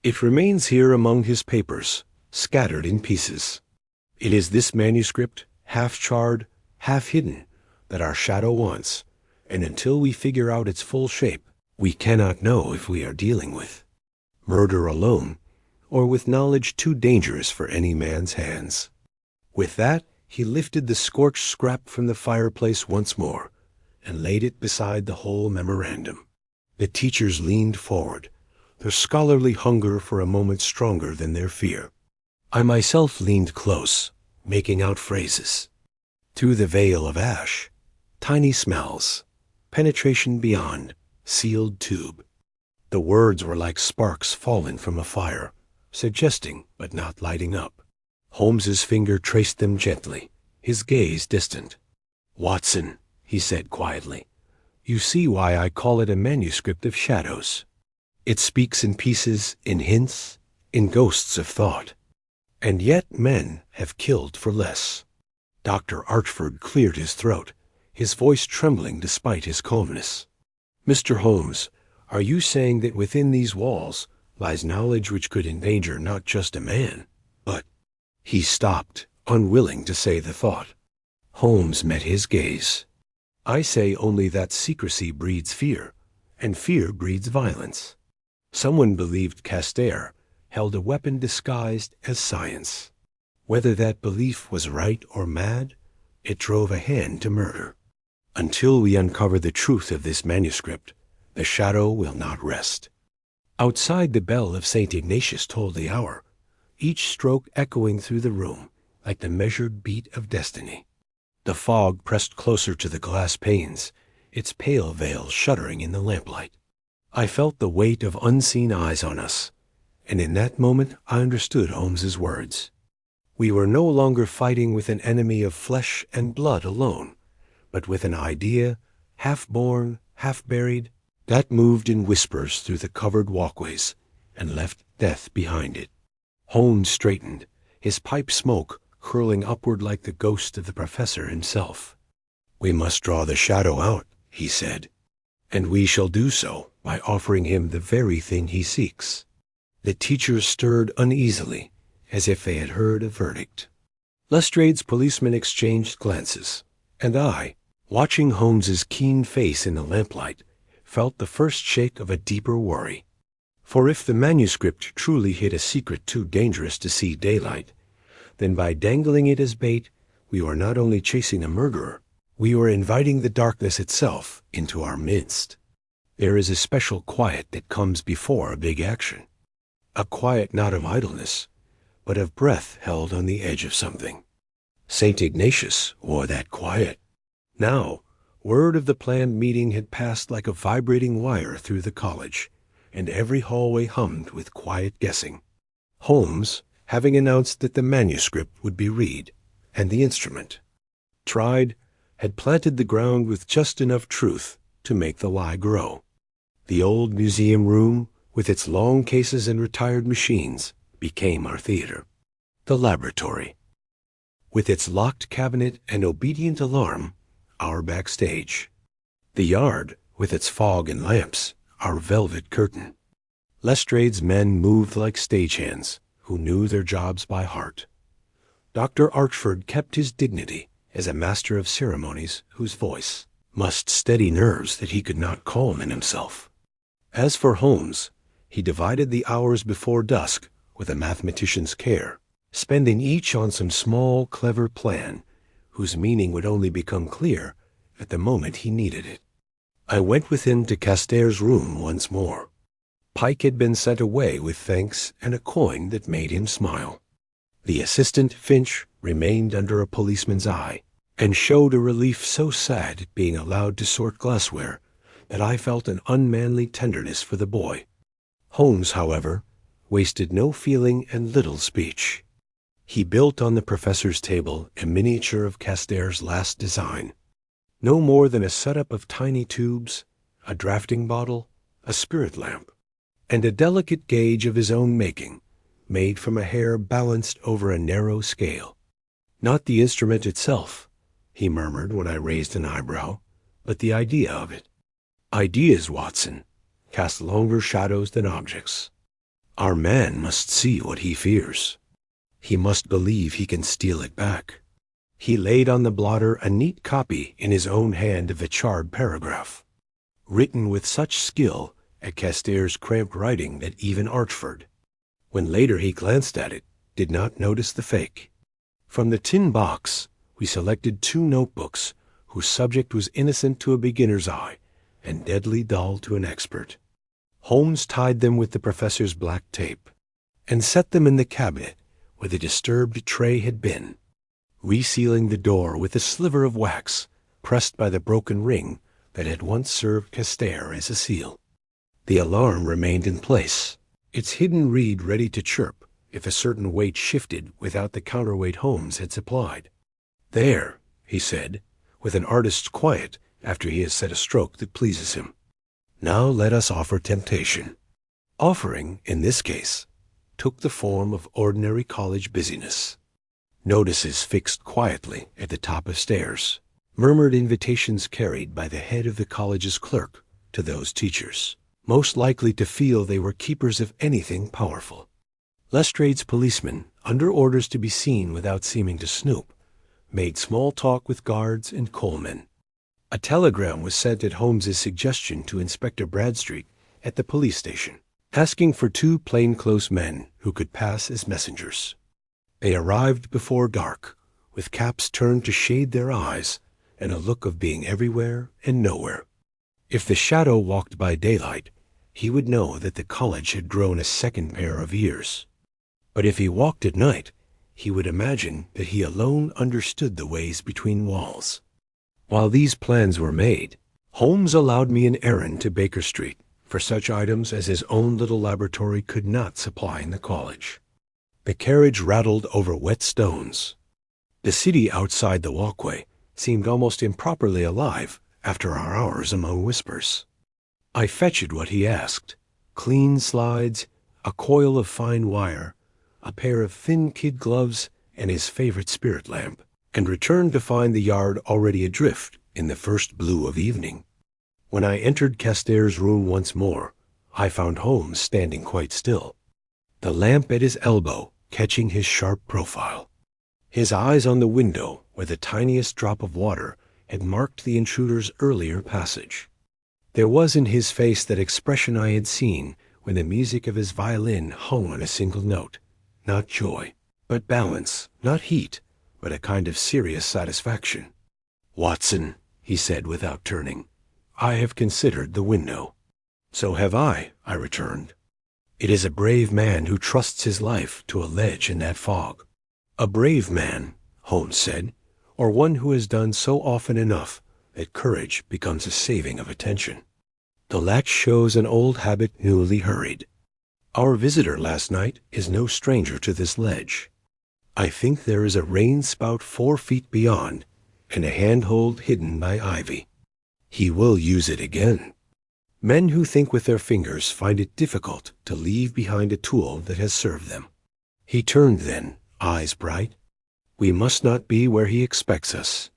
It remains here among his papers, scattered in pieces. It is this manuscript, half charred, half hidden, that our shadow wants, and until we figure out its full shape, we cannot know if we are dealing with murder alone, or with knowledge too dangerous for any man's hands." With that, he lifted the scorched scrap from the fireplace once more, and laid it beside the whole memorandum. The teachers leaned forward, their scholarly hunger for a moment stronger than their fear. I myself leaned close, making out phrases. Through the veil of ash, tiny smells, penetration beyond, sealed tube. The words were like sparks fallen from a fire, suggesting but not lighting up. Holmes's finger traced them gently, his gaze distant. "Watson," he said quietly, "you see why I call it a manuscript of shadows. It speaks in pieces, in hints, in ghosts of thought. And yet men have killed for less." Dr. Archford cleared his throat, his voice trembling despite his calmness. "Mr. Holmes, are you saying that within these walls lies knowledge which could endanger not just a man, but—" He stopped, unwilling to say the thought. Holmes met his gaze. "I say only that secrecy breeds fear, and fear breeds violence. Someone believed Castaire held a weapon disguised as science. Whether that belief was right or mad, it drove a hand to murder. Until we uncover the truth of this manuscript, the shadow will not rest. Outside, the bell of St. Ignatius tolled the hour, each stroke echoing through the room like the measured beat of destiny. The fog pressed closer to the glass panes, its pale veil shuddering in the lamplight. I felt the weight of unseen eyes on us, and in that moment I understood Holmes's words. We were no longer fighting with an enemy of flesh and blood alone, but with an idea, half born, half buried, that moved in whispers through the covered walkways and left death behind it. Holmes straightened, his pipe smoke curling upward like the ghost of the professor himself. "We must draw the shadow out," he said, "and we shall do so by offering him the very thing he seeks." The teachers stirred uneasily, as if they had heard a verdict. Lestrade's policemen exchanged glances, and I, watching Holmes's keen face in the lamplight, felt the first shake of a deeper worry. For if the manuscript truly hid a secret too dangerous to see daylight, then by dangling it as bait, we were not only chasing a murderer, we were inviting the darkness itself into our midst. There is a special quiet that comes before a big action. A quiet not of idleness, but of breath held on the edge of something. St. Ignatius wore that quiet. Now, word of the planned meeting had passed like a vibrating wire through the college, and every hallway hummed with quiet guessing. Holmes, having announced that the manuscript would be read, and the instrument tried, had planted the ground with just enough truth to make the lie grow. The old museum room, with its long cases and retired machines, became our theater. The laboratory, with its locked cabinet and obedient alarm, our backstage. The yard, with its fog and lamps, our velvet curtain. Lestrade's men moved like stagehands who knew their jobs by heart. Dr. Archford kept his dignity as a master of ceremonies whose voice must steady nerves that he could not calm in himself. As for Holmes, he divided the hours before dusk with a mathematician's care, spending each on some small, clever plan whose meaning would only become clear at the moment he needed it. I went with him to Caster's room once more. Pike had been sent away with thanks and a coin that made him smile. The assistant, Finch, remained under a policeman's eye, and showed a relief so sad at being allowed to sort glassware that I felt an unmanly tenderness for the boy. Holmes, however, wasted no feeling and little speech. He built on the professor's table a miniature of Caster's last design. No more than a setup of tiny tubes, a draughting bottle, a spirit lamp, and a delicate gauge of his own making, made from a hair balanced over a narrow scale. "Not the instrument itself," he murmured when I raised an eyebrow, "but the idea of it. Ideas, Watson, cast longer shadows than objects. Our man must see what he fears. He must believe he can steal it back." He laid on the blotter a neat copy in his own hand of a charred paragraph, written with such skill at Caster's cramped writing that even Archford, when later he glanced at it, did not notice the fake. From the tin box, we selected 2 notebooks whose subject was innocent to a beginner's eye and deadly dull to an expert. Holmes tied them with the professor's black tape and set them in the cabinet where the disturbed tray had been, resealing the door with a sliver of wax pressed by the broken ring that had once served Caster as a seal. The alarm remained in place, its hidden reed ready to chirp if a certain weight shifted without the counterweight Holmes had supplied. "There," he said, with an artist's quiet after he has set a stroke that pleases him. "Now let us offer temptation." Offering, in this case, took the form of ordinary college busyness. Notices fixed quietly at the top of stairs, murmured invitations carried by the head of the college's clerk to those teachers most likely to feel they were keepers of anything powerful. Lestrade's policemen, under orders to be seen without seeming to snoop, made small talk with guards and coalmen. A telegram was sent at Holmes's suggestion to Inspector Bradstreet at the police station. asking for two plainclothes men who could pass as messengers. They arrived before dark, with caps turned to shade their eyes and a look of being everywhere and nowhere. If the shadow walked by daylight, he would know that the college had grown a second pair of ears. But if he walked at night, he would imagine that he alone understood the ways between walls. While these plans were made, Holmes allowed me an errand to Baker Street for such items as his own little laboratory could not supply in the college. The carriage rattled over wet stones. The city outside the walkway seemed almost improperly alive after our hours among whispers. I fetched what he asked: clean slides, a coil of fine wire, a pair of thin kid gloves, and his favorite spirit lamp, and returned to find the yard already adrift in the first blue of evening. When I entered Caster's room once more, I found Holmes standing quite still, the lamp at his elbow catching his sharp profile, his eyes on the window where the tiniest drop of water had marked the intruder's earlier passage. There was in his face that expression I had seen when the music of his violin hung on a single note. Not joy, but balance, not heat, but a kind of serious satisfaction. "Watson," he said without turning, "I have considered the window." "So have I returned. "It is a brave man who trusts his life to a ledge in that fog." "A brave man," Holmes said, "or one who has done so often enough that courage becomes a saving of attention. The latch shows an old habit newly hurried. Our visitor last night is no stranger to this ledge. I think there is a rain spout 4 feet beyond, and a handhold hidden by ivy. He will use it again. Men who think with their fingers find it difficult to leave behind a tool that has served them." He turned then, eyes bright. "We must not be where he expects us.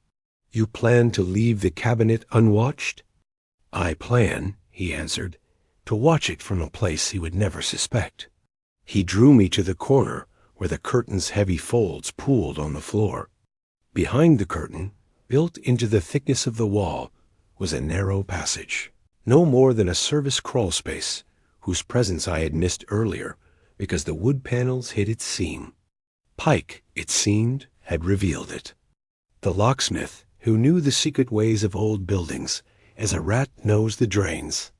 You plan to leave the cabinet unwatched?" "I plan," he answered, "to watch it from a place he would never suspect." He drew me to the corner where the curtain's heavy folds pooled on the floor. Behind the curtain, built into the thickness of the wall, was a narrow passage, no more than a service crawl space, whose presence I had missed earlier because the wood panels hid its seam. Pike, it seemed, had revealed it. The locksmith, who knew the secret ways of old buildings as a rat knows the drains,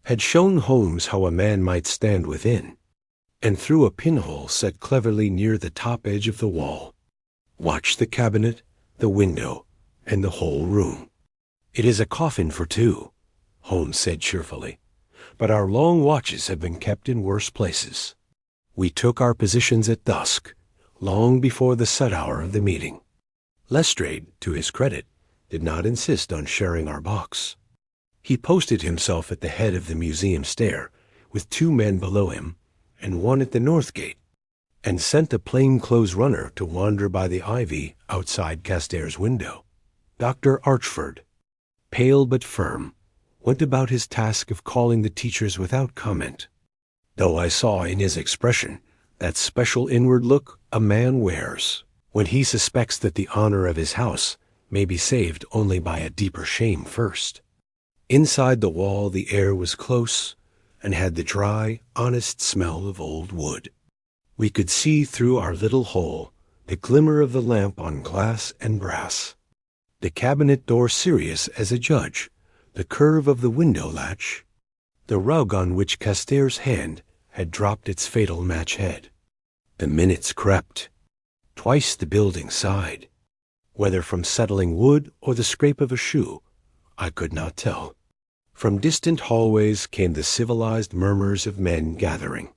had shown Holmes how a man might stand within, and through a pinhole set cleverly near the top edge of the wall, watch the cabinet, the window, and the whole room. "It is a coffin for two," Holmes said cheerfully, "but our long watches have been kept in worse places." We took our positions at dusk, long before the set hour of the meeting. Lestrade, to his credit, did not insist on sharing our box. He posted himself at the head of the museum stair, with 2 men below him, and 1 at the north gate, and sent a plain-clothes runner to wander by the ivy outside Caster's window. Dr. Archford, pale but firm, went about his task of calling the teachers without comment, though I saw in his expression that special inward look a man wears when he suspects that the honor of his house may be saved only by a deeper shame first. Inside the wall the air was close and had the dry, honest smell of old wood. We could see through our little hole the glimmer of the lamp on glass and brass, the cabinet door serious as a judge, the curve of the window latch, the rug on which Caster's hand had dropped its fatal match head. The minutes crept. Twice the building sighed. Whether from settling wood or the scrape of a shoe, I could not tell. From distant hallways came the civilized murmurs of men gathering.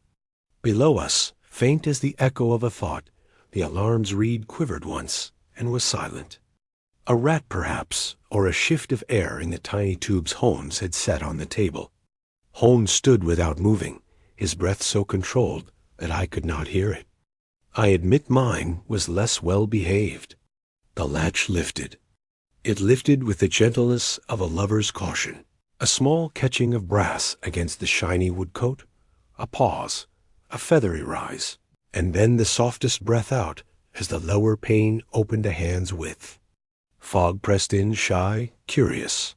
Below us, faint as the echo of a thought, the alarm's reed quivered once and was silent. A rat, perhaps, or a shift of air in the tiny tubes Holmes had set on the table. Holmes stood without moving, his breath so controlled that I could not hear it. I admit mine was less well behaved. The latch lifted. It lifted with the gentleness of a lover's caution. A small catching of brass against the shiny woodcoat, a pause, a feathery rise, and then the softest breath out as the lower pane opened a hand's width. Fog pressed in shy, curious.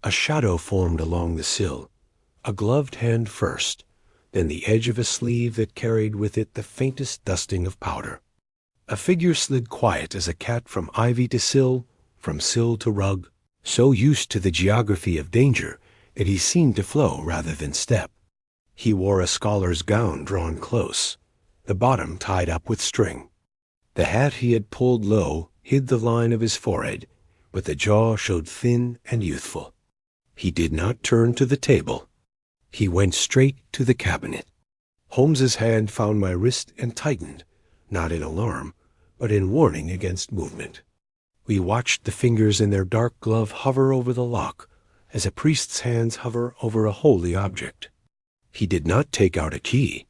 A shadow formed along the sill, a gloved hand first, then the edge of a sleeve that carried with it the faintest dusting of powder. A figure slid quiet as a cat from ivy to sill, from sill to rug, so used to the geography of danger that he seemed to flow rather than step. He wore a scholar's gown drawn close, the bottom tied up with string. The hat he had pulled low hid the line of his forehead, but the jaw showed thin and youthful. He did not turn to the table. He went straight to the cabinet. Holmes's hand found my wrist and tightened, not in alarm, but in warning against movement. We watched the fingers in their dark glove hover over the lock, as a priest's hands hover over a holy object. He did not take out a key.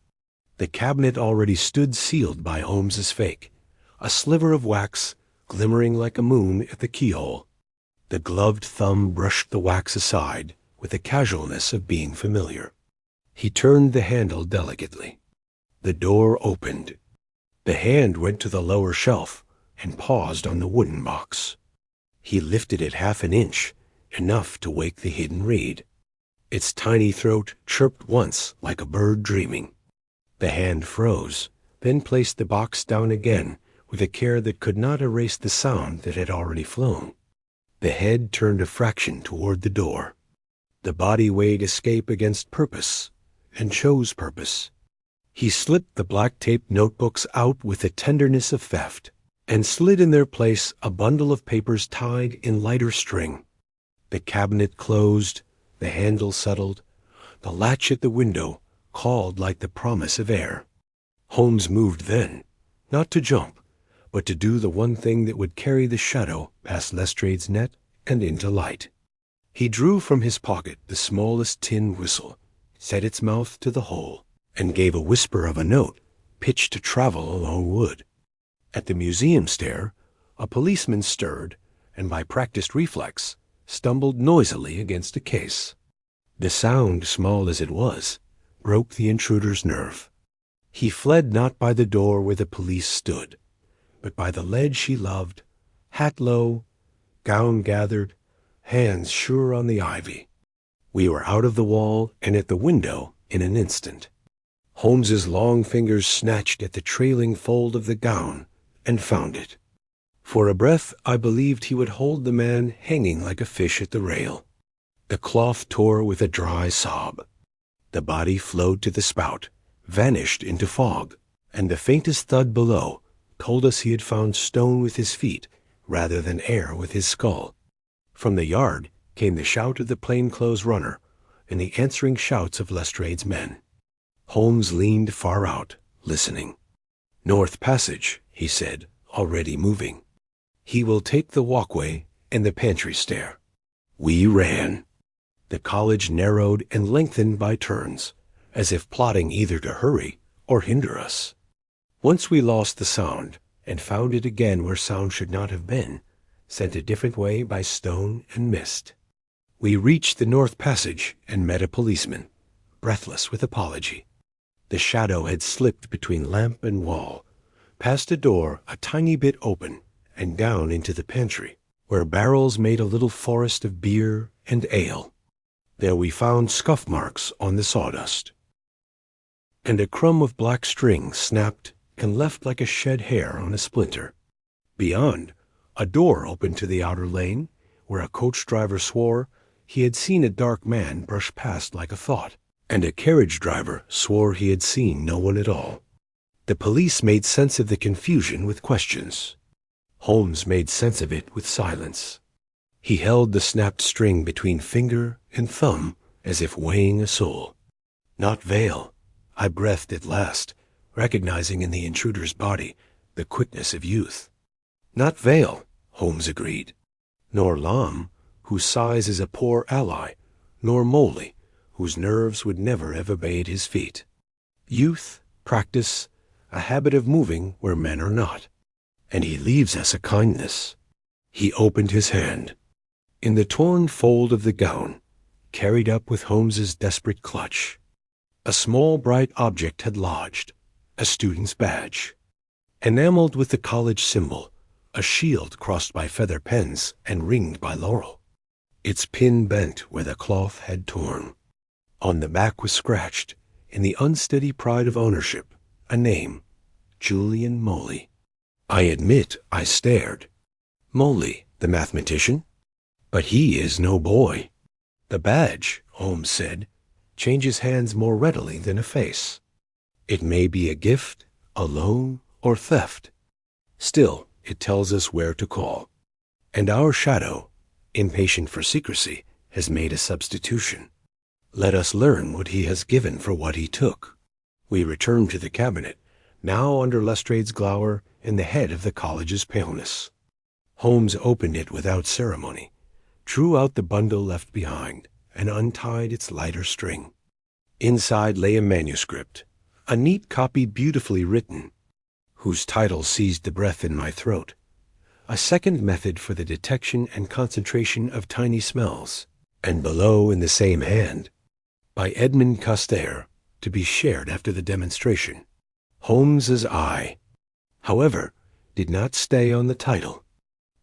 The cabinet already stood sealed by Holmes's fake, a sliver of wax glimmering like a moon at the keyhole. The gloved thumb brushed the wax aside with the casualness of being familiar. He turned the handle delicately. The door opened. The hand went to the lower shelf and paused on the wooden box. He lifted it half an inch, enough to wake the hidden reed. Its tiny throat chirped once like a bird dreaming. The hand froze, then placed the box down again with a care that could not erase the sound that had already flown. The head turned a fraction toward the door. The body weighed escape against purpose, and chose purpose. He slipped the black-taped notebooks out with the tenderness of theft, and slid in their place a bundle of papers tied in lighter string. The cabinet closed, the handle settled, the latch at the window called like the promise of air. Holmes moved then, not to jump, but to do the one thing that would carry the shadow past Lestrade's net and into light. He drew from his pocket the smallest tin whistle, set its mouth to the hole, and gave a whisper of a note pitched to travel along wood. At the museum stair, a policeman stirred, and by practiced reflex, stumbled noisily against a case. The sound, small as it was, broke the intruder's nerve. He fled not by the door where the police stood, but by the ledge he loved, hat low, gown gathered, hands sure on the ivy. We were out of the wall and at the window in an instant. Holmes's long fingers snatched at the trailing fold of the gown and found it. For a breath I believed he would hold the man hanging like a fish at the rail. The cloth tore with a dry sob. The body flowed to the spout, vanished into fog, and the faintest thud below told us he had found stone with his feet rather than air with his skull. From the yard came the shout of the plainclothes runner and the answering shouts of Lestrade's men. Holmes leaned far out, listening. "North Passage," he said, already moving. "He will take the walkway and the pantry stair." We ran. The college narrowed and lengthened by turns, as if plotting either to hurry or hinder us. Once we lost the sound, and found it again where sound should not have been, sent a different way by stone and mist. We reached the North Passage and met a policeman, breathless with apology. The shadow had slipped between lamp and wall, past a door a tiny bit open, and down into the pantry, where barrels made a little forest of beer and ale. There we found scuff marks on the sawdust, and a crumb of black string snapped and left like a shed hair on a splinter. Beyond, a door opened to the outer lane, where a coach driver swore he had seen a dark man brush past like a thought, and a carriage driver swore he had seen no one at all. The police made sense of the confusion with questions. Holmes made sense of it with silence. He held the snapped string between finger and thumb as if weighing a soul. "Not veil," I breathed at last, recognizing in the intruder's body the quickness of youth. "Not veil," Holmes agreed. "Nor Lam, whose size is a poor ally, nor Moley, whose nerves would never have obeyed his feet. Youth, practice, a habit of moving where men are not. And he leaves us a kindness." He opened his hand. In the torn fold of the gown, carried up with Holmes's desperate clutch, a small bright object had lodged, a student's badge. Enameled with the college symbol, a shield crossed by feather pens and ringed by laurel. Its pin bent where the cloth had torn. On the back was scratched, in the unsteady pride of ownership, a name, Julian Moley. I admit I stared. Moley, the mathematician? But he is no boy. The badge, Holmes said, changes hands more readily than a face. It may be a gift, a loan, or theft. Still, it tells us where to call. And our shadow, impatient for secrecy, has made a substitution. Let us learn what he has given for what he took. We return to the cabinet, now under Lestrade's glower and the head of the college's paleness. Holmes opened it without ceremony, drew out the bundle left behind, and untied its lighter string. Inside lay a manuscript, a neat copy beautifully written, whose title seized the breath in my throat. A second method for the detection and concentration of tiny smells, and below in the same hand, by Edmond Castere, to be shared after the demonstration. Holmes's eye, however, did not stay on the title.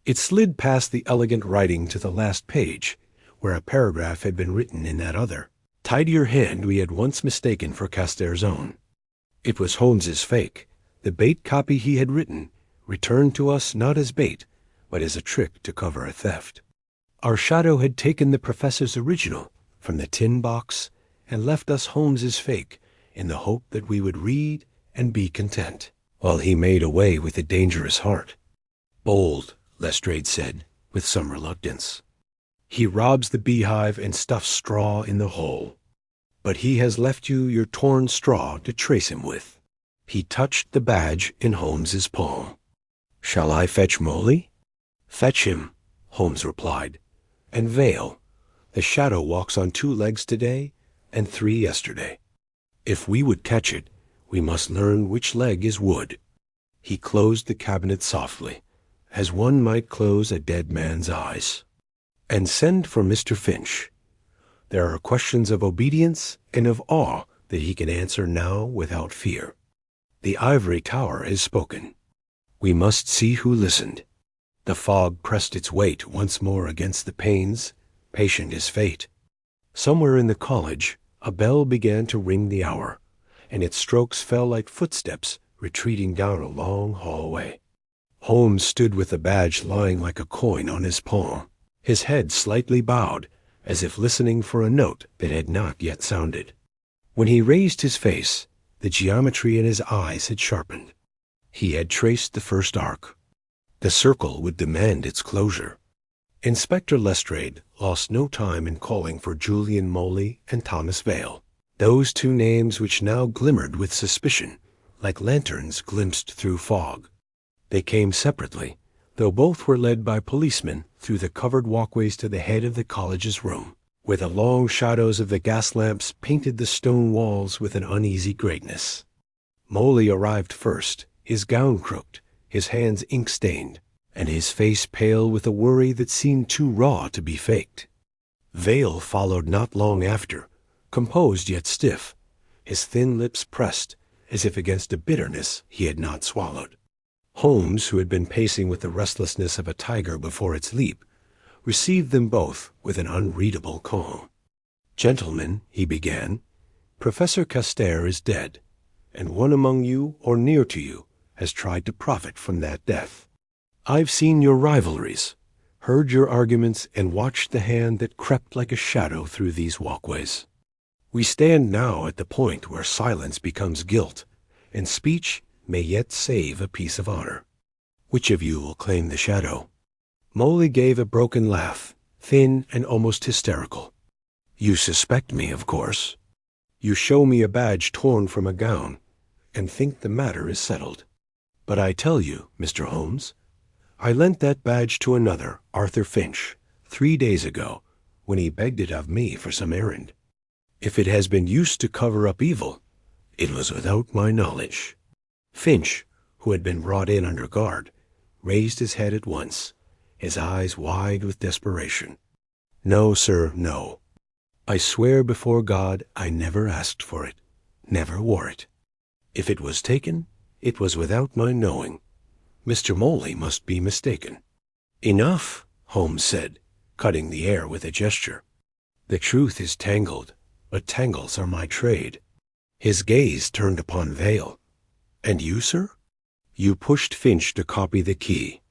It slid past the elegant writing to the last page, where a paragraph had been written in that other, tidier hand we had once mistaken for Castere's own. It was Holmes's fake, the bait copy he had written, returned to us not as bait, but as a trick to cover a theft. Our shadow had taken the professor's original from the tin box and left us Holmes's fake in the hope that we would read and be content, while he made away with a dangerous heart. Bold, Lestrade said, with some reluctance. He robs the beehive and stuffs straw in the hole. But he has left you your torn straw to trace him with. He touched the badge in Holmes's palm. Shall I fetch Moley? Fetch him, Holmes replied. And Vale. The shadow walks on 2 legs today and 3 yesterday. If we would catch it, we must learn which leg is wood. He closed the cabinet softly, as one might close a dead man's eyes. And send for Mr. Finch. There are questions of obedience and of awe that he can answer now without fear. The Ivory Tower has spoken. We must see who listened. The fog pressed its weight once more against the panes, patient as fate. Somewhere in the college, a bell began to ring the hour, and its strokes fell like footsteps retreating down a long hallway. Holmes stood with the badge lying like a coin on his palm, his head slightly bowed, as if listening for a note that had not yet sounded. When he raised his face, the geometry in his eyes had sharpened. He had traced the first arc. The circle would demand its closure. Inspector Lestrade lost no time in calling for Julian Moley and Thomas Vale, those 2 names which now glimmered with suspicion, like lanterns glimpsed through fog. They came separately, though both were led by policemen through the covered walkways to the head of the college's room, where the long shadows of the gas lamps painted the stone walls with an uneasy greyness. Moley arrived first, his gown crooked, his hands ink-stained, and his face pale with a worry that seemed too raw to be faked. Vale followed not long after, composed yet stiff, his thin lips pressed as if against a bitterness he had not swallowed. Holmes, who had been pacing with the restlessness of a tiger before its leap, received them both with an unreadable calm. "Gentlemen," he began, "Professor Castere is dead, and one among you, or near to you, has tried to profit from that death. I've seen your rivalries, heard your arguments, and watched the hand that crept like a shadow through these walkways. We stand now at the point where silence becomes guilt, and speech may yet save a piece of honor. Which of you will claim the shadow?" Moley gave a broken laugh, thin and almost hysterical. "You suspect me, of course. You show me a badge torn from a gown, and think the matter is settled. But I tell you, Mr. Holmes, I lent that badge to another, Arthur Finch, 3 days ago, when he begged it of me for some errand. If it has been used to cover up evil, it was without my knowledge." Finch, who had been brought in under guard, raised his head at once, his eyes wide with desperation. "No, sir, no. I swear before God I never asked for it, never wore it. If it was taken, it was without my knowing. Mr. Moley must be mistaken." "Enough," Holmes said, cutting the air with a gesture. "The truth is tangled, but tangles are my trade. His gaze turned upon Vale. "And you, sir? You pushed Finch to copy the key.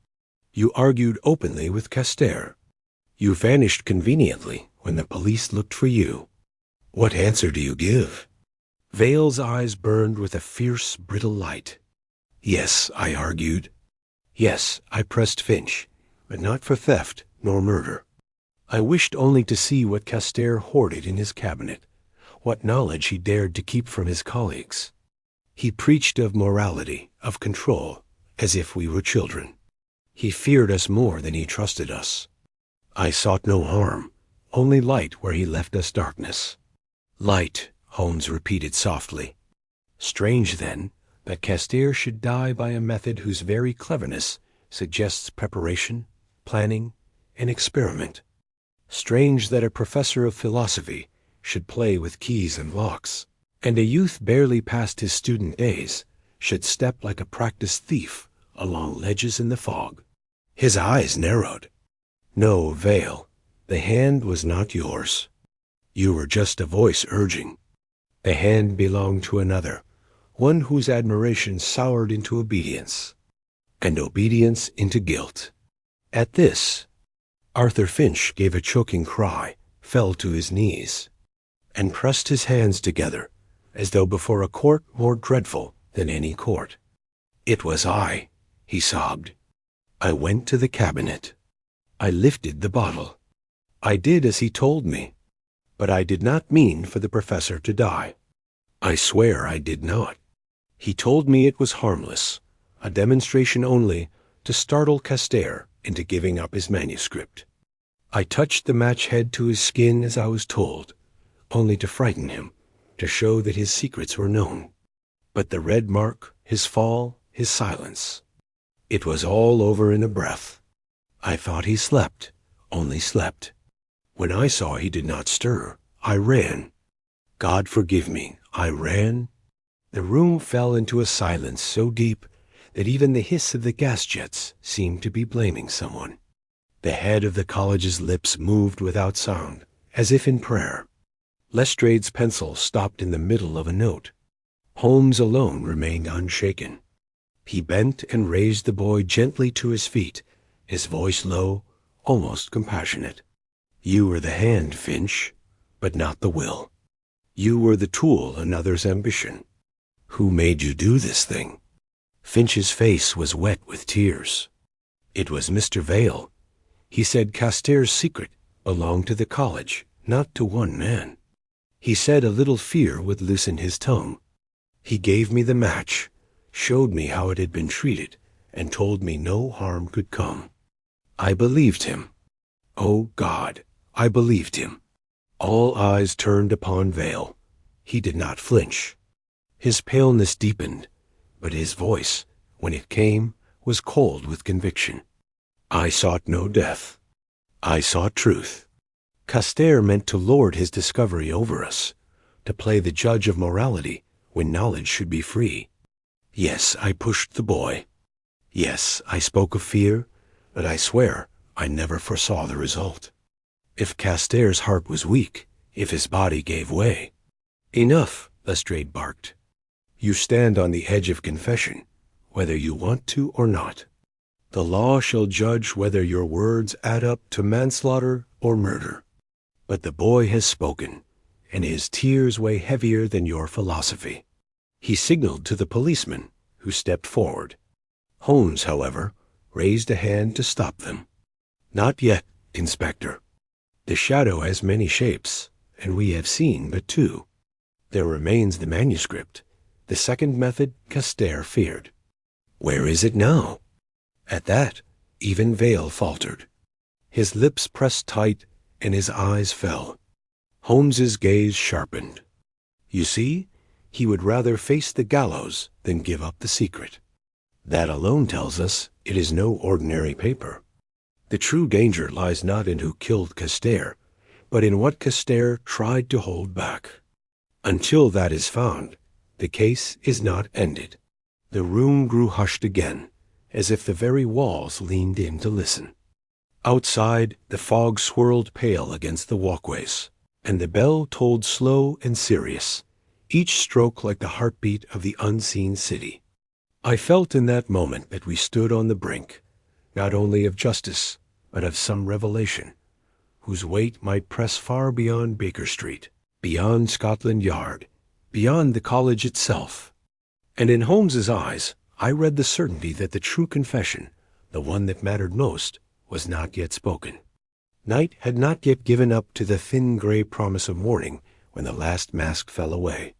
You argued openly with Castere. You vanished conveniently when the police looked for you. What answer do you give?" Vale's eyes burned with a fierce, brittle light. "Yes," I argued. "Yes, I pressed Finch, but not for theft nor murder. I wished only to see what Castere hoarded in his cabinet, what knowledge he dared to keep from his colleagues. He preached of morality, of control, as if we were children. He feared us more than he trusted us. I sought no harm, only light where he left us darkness." "Light," Holmes repeated softly. "Strange, then, that Castere should die by a method whose very cleverness suggests preparation, planning, and experiment. Strange that a professor of philosophy should play with keys and locks, and a youth barely past his student days should step like a practiced thief along ledges in the fog." His eyes narrowed. "No, Vale, the hand was not yours. You were just a voice urging. The hand belonged to another, one whose admiration soured into obedience, and obedience into guilt." At this, Arthur Finch gave a choking cry, fell to his knees, and pressed his hands together, as though before a court more dreadful than any court. "It was I," he sobbed. "I went to the cabinet. I lifted the bottle. I did as he told me, but I did not mean for the professor to die. I swear I did not. He told me it was harmless, a demonstration only to startle Castere into giving up his manuscript. I touched the match head to his skin as I was told, only to frighten him, to show that his secrets were known. But the red mark, his fall, his silence, it was all over in a breath. I thought he slept, only slept. When I saw he did not stir, I ran. God forgive me, I ran." The room fell into a silence so deep that even the hiss of the gas jets seemed to be blaming someone. The head of the college's lips moved without sound, as if in prayer. Lestrade's pencil stopped in the middle of a note. Holmes alone remained unshaken. He bent and raised the boy gently to his feet, his voice low, almost compassionate. "You were the hand, Finch, but not the will. You were the tool another's ambition. Who made you do this thing?" Finch's face was wet with tears. "It was Mr. Vale. He said Castere's secret belonged to the college, not to one man. He said a little fear would loosen his tongue. He gave me the match, showed me how it had been treated, and told me no harm could come. I believed him. Oh, God, I believed him." All eyes turned upon Vale. He did not flinch. His paleness deepened, but his voice, when it came, was cold with conviction. "I sought no death. I sought truth. Castere meant to lord his discovery over us, to play the judge of morality when knowledge should be free. Yes, I pushed the boy. Yes, I spoke of fear, but I swear I never foresaw the result. If Castere's heart was weak, if his body gave way—" "Enough," Lestrade barked. "You stand on the edge of confession, whether you want to or not. The law shall judge whether your words add up to manslaughter or murder. But the boy has spoken, and his tears weigh heavier than your philosophy." He signaled to the policeman, who stepped forward. Holmes, however, raised a hand to stop them. "Not yet, Inspector. The shadow has many shapes, and we have seen but two. There remains the manuscript, the second method Castere feared. Where is it now?" At that, even Vale faltered. His lips pressed tight, and his eyes fell. Holmes's gaze sharpened. "You see, he would rather face the gallows than give up the secret. That alone tells us it is no ordinary paper. The true danger lies not in who killed Castere, but in what Castere tried to hold back. Until that is found, the case is not ended." The room grew hushed again, as if the very walls leaned in to listen. Outside, the fog swirled pale against the walkways, and the bell tolled slow and serious, each stroke like the heartbeat of the unseen city. I felt in that moment that we stood on the brink, not only of justice, but of some revelation, whose weight might press far beyond Baker Street, beyond Scotland Yard, beyond the college itself. And in Holmes's eyes, I read the certainty that the true confession, the one that mattered most, was not yet spoken. Night had not yet given up to the thin gray promise of morning when the last mask fell away.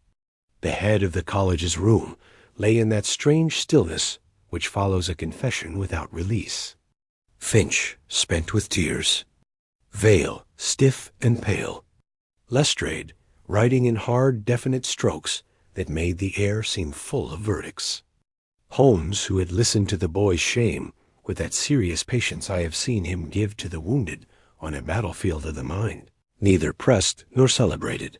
The head of the college's room lay in that strange stillness which follows a confession without release. Finch, spent with tears. Vale, stiff and pale. Lestrade, writing in hard, definite strokes that made the air seem full of verdicts. Holmes, who had listened to the boy's shame with that serious patience I have seen him give to the wounded on a battlefield of the mind, neither pressed nor celebrated.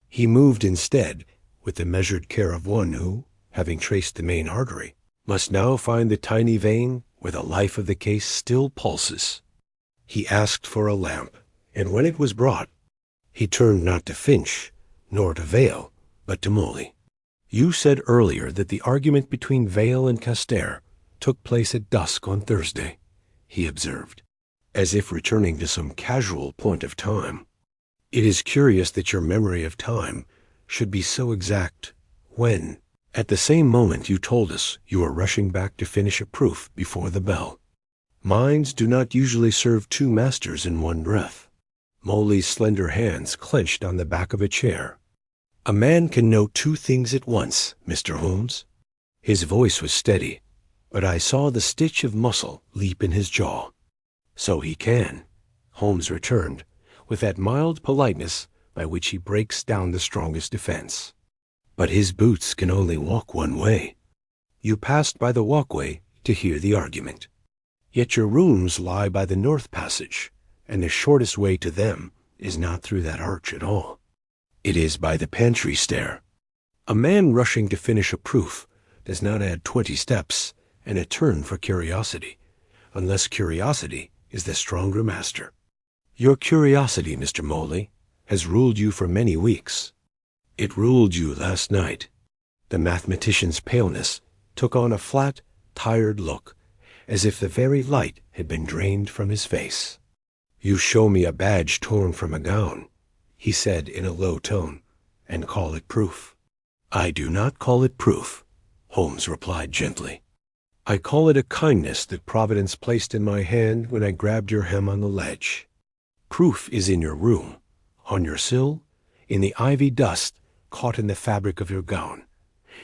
He moved instead with the measured care of one who, having traced the main artery, must now find the tiny vein where the life of the case still pulses. He asked for a lamp, and when it was brought, he turned not to Finch, nor to Vale, but to Moley. You said earlier that the argument between Vale and Castere took place at dusk on Thursday, he observed, as if returning to some casual point of time. It is curious that your memory of time should be so exact when, at the same moment you told us you were rushing back to finish a proof before the bell. Minds do not usually serve two masters in one breath. Moley's slender hands clenched on the back of a chair. A man can know two things at once, Mr. Holmes. His voice was steady, but I saw the stitch of muscle leap in his jaw. So he can, Holmes returned, with that mild politeness by which he breaks down the strongest defense. But his boots can only walk one way. You passed by the walkway to hear the argument. Yet your rooms lie by the north passage, and the shortest way to them is not through that arch at all. It is by the pantry stair. A man rushing to finish a proof does not add 20 steps and a turn for curiosity, unless curiosity is the stronger master. Your curiosity, Mr. Moley, has ruled you for many weeks. It ruled you last night. The mathematician's paleness took on a flat, tired look, as if the very light had been drained from his face. You show me a badge torn from a gown, he said in a low tone, and call it proof. I do not call it proof, Holmes replied gently. I call it a kindness that Providence placed in my hand when I grabbed your hem on the ledge. Proof is in your room, on your sill, in the ivy dust caught in the fabric of your gown,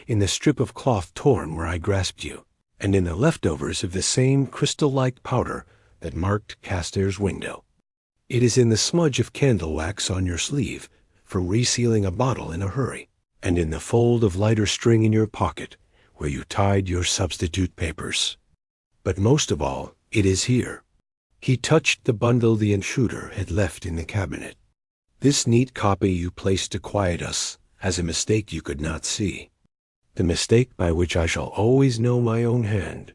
in the strip of cloth torn where I grasped you, and in the leftovers of the same crystal-like powder that marked Castere's window. It is in the smudge of candle wax on your sleeve for resealing a bottle in a hurry, and in the fold of lighter string in your pocket where you tied your substitute papers. But most of all, it is here. He touched the bundle the intruder had left in the cabinet. This neat copy you placed to quiet us as a mistake you could not see, the mistake by which I shall always know my own hand.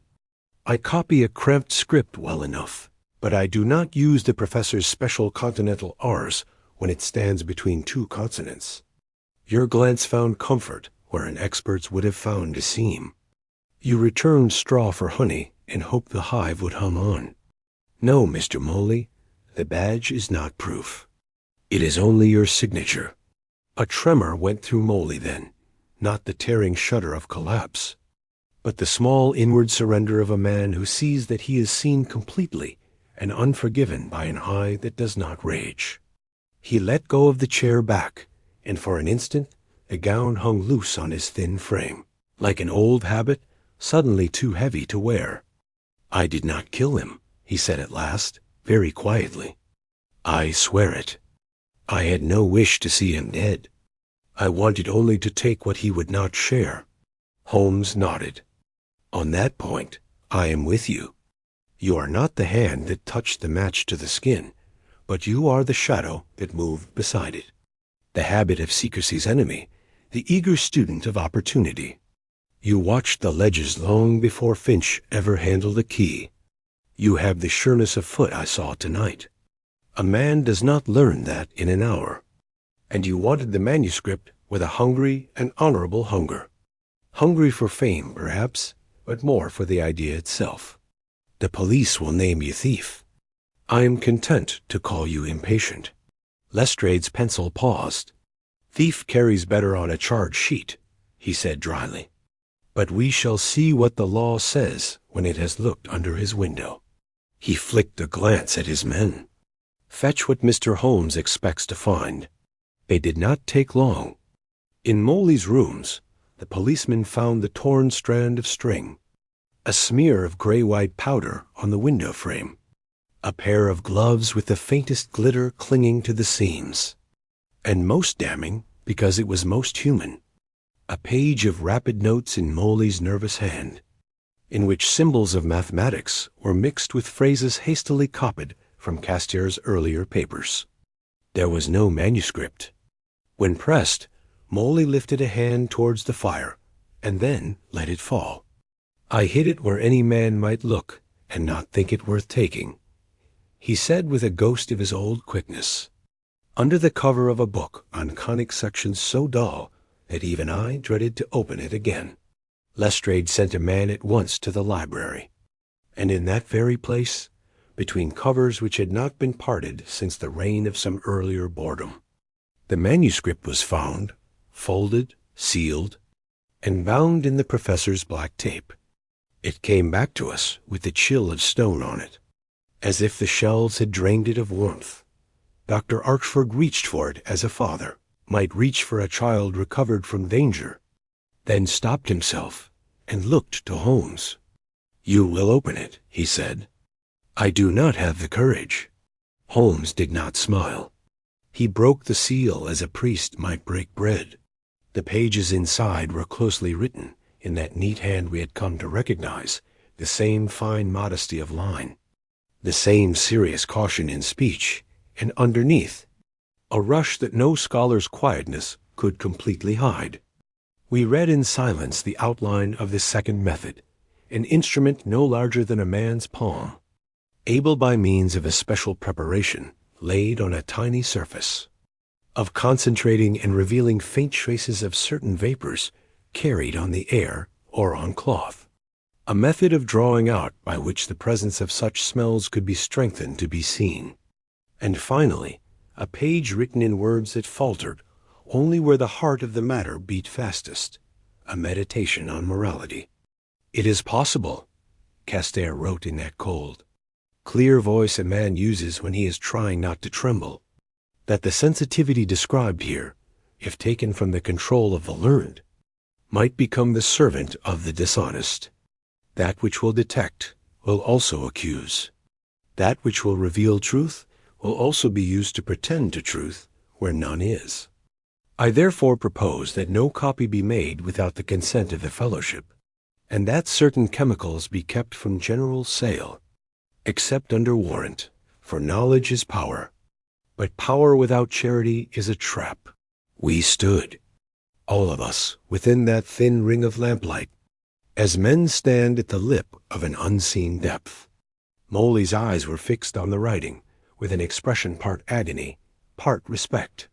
I copy a cramped script well enough, but I do not use the professor's special continental R's when it stands between two consonants. Your glance found comfort where an expert's would have found a seam. You returned straw for honey and hoped the hive would hum on. No, Mr. Moley, the badge is not proof. It is only your signature. A tremor went through Moley then, not the tearing shudder of collapse, but the small inward surrender of a man who sees that he is seen completely and unforgiven by an eye that does not rage. He let go of the chair back, and for an instant the gown hung loose on his thin frame, like an old habit suddenly too heavy to wear. I did not kill him, he said at last, very quietly. I swear it. I had no wish to see him dead. I wanted only to take what he would not share. Holmes nodded. On that point, I am with you. You are not the hand that touched the match to the skin, but you are the shadow that moved beside it. The habit of secrecy's enemy, the eager student of opportunity. You watched the ledges long before Finch ever handled a key. You have the sureness of foot I saw tonight. A man does not learn that in an hour. And you wanted the manuscript with a hungry and honorable hunger. Hungry for fame, perhaps, but more for the idea itself. The police will name you thief. I am content to call you impatient. Lestrade's pencil paused. Thief carries better on a charge sheet, he said dryly. But we shall see what the law says when it has looked under his window. He flicked a glance at his men. Fetch what Mr. Holmes expects to find. They did not take long. In Moley's rooms, the policeman found the torn strand of string, a smear of gray-white powder on the window frame, a pair of gloves with the faintest glitter clinging to the seams, and most damning, because it was most human, a page of rapid notes in Moley's nervous hand, in which symbols of mathematics were mixed with phrases hastily copied from Castier's earlier papers. There was no manuscript. When pressed, Moley lifted a hand towards the fire, and then let it fall. I hid it where any man might look and not think it worth taking, he said with a ghost of his old quickness, under the cover of a book on conic sections so dull that even I dreaded to open it again. Lestrade sent a man at once to the library, and in that very place, between covers which had not been parted since the reign of some earlier boredom, the manuscript was found, folded, sealed, and bound in the professor's black tape. It came back to us with the chill of stone on it, as if the shelves had drained it of warmth. Dr. Archford reached for it as a father might reach for a child recovered from danger, then stopped himself and looked to Holmes. "You will open it," he said. "I do not have the courage." Holmes did not smile. He broke the seal as a priest might break bread. The pages inside were closely written, in that neat hand we had come to recognize, the same fine modesty of line, the same serious caution in speech, and underneath, a rush that no scholar's quietness could completely hide. We read in silence the outline of the second method, an instrument no larger than a man's palm, able by means of a special preparation laid on a tiny surface, of concentrating and revealing faint traces of certain vapors carried on the air or on cloth, a method of drawing out by which the presence of such smells could be strengthened to be seen, and finally, a page written in words that faltered only where the heart of the matter beat fastest, a meditation on morality. "It is possible," Castaire wrote in that cold, clear voice a man uses when he is trying not to tremble, that the sensitivity described here, if taken from the control of the learned, might become the servant of the dishonest. That which will detect will also accuse. That which will reveal truth will also be used to pretend to truth where none is. I therefore propose that no copy be made without the consent of the fellowship, and that certain chemicals be kept from general sale, except under warrant, for knowledge is power, but power without charity is a trap. We stood, all of us, within that thin ring of lamplight, as men stand at the lip of an unseen depth. Moley's eyes were fixed on the writing, with an expression part agony, part respect.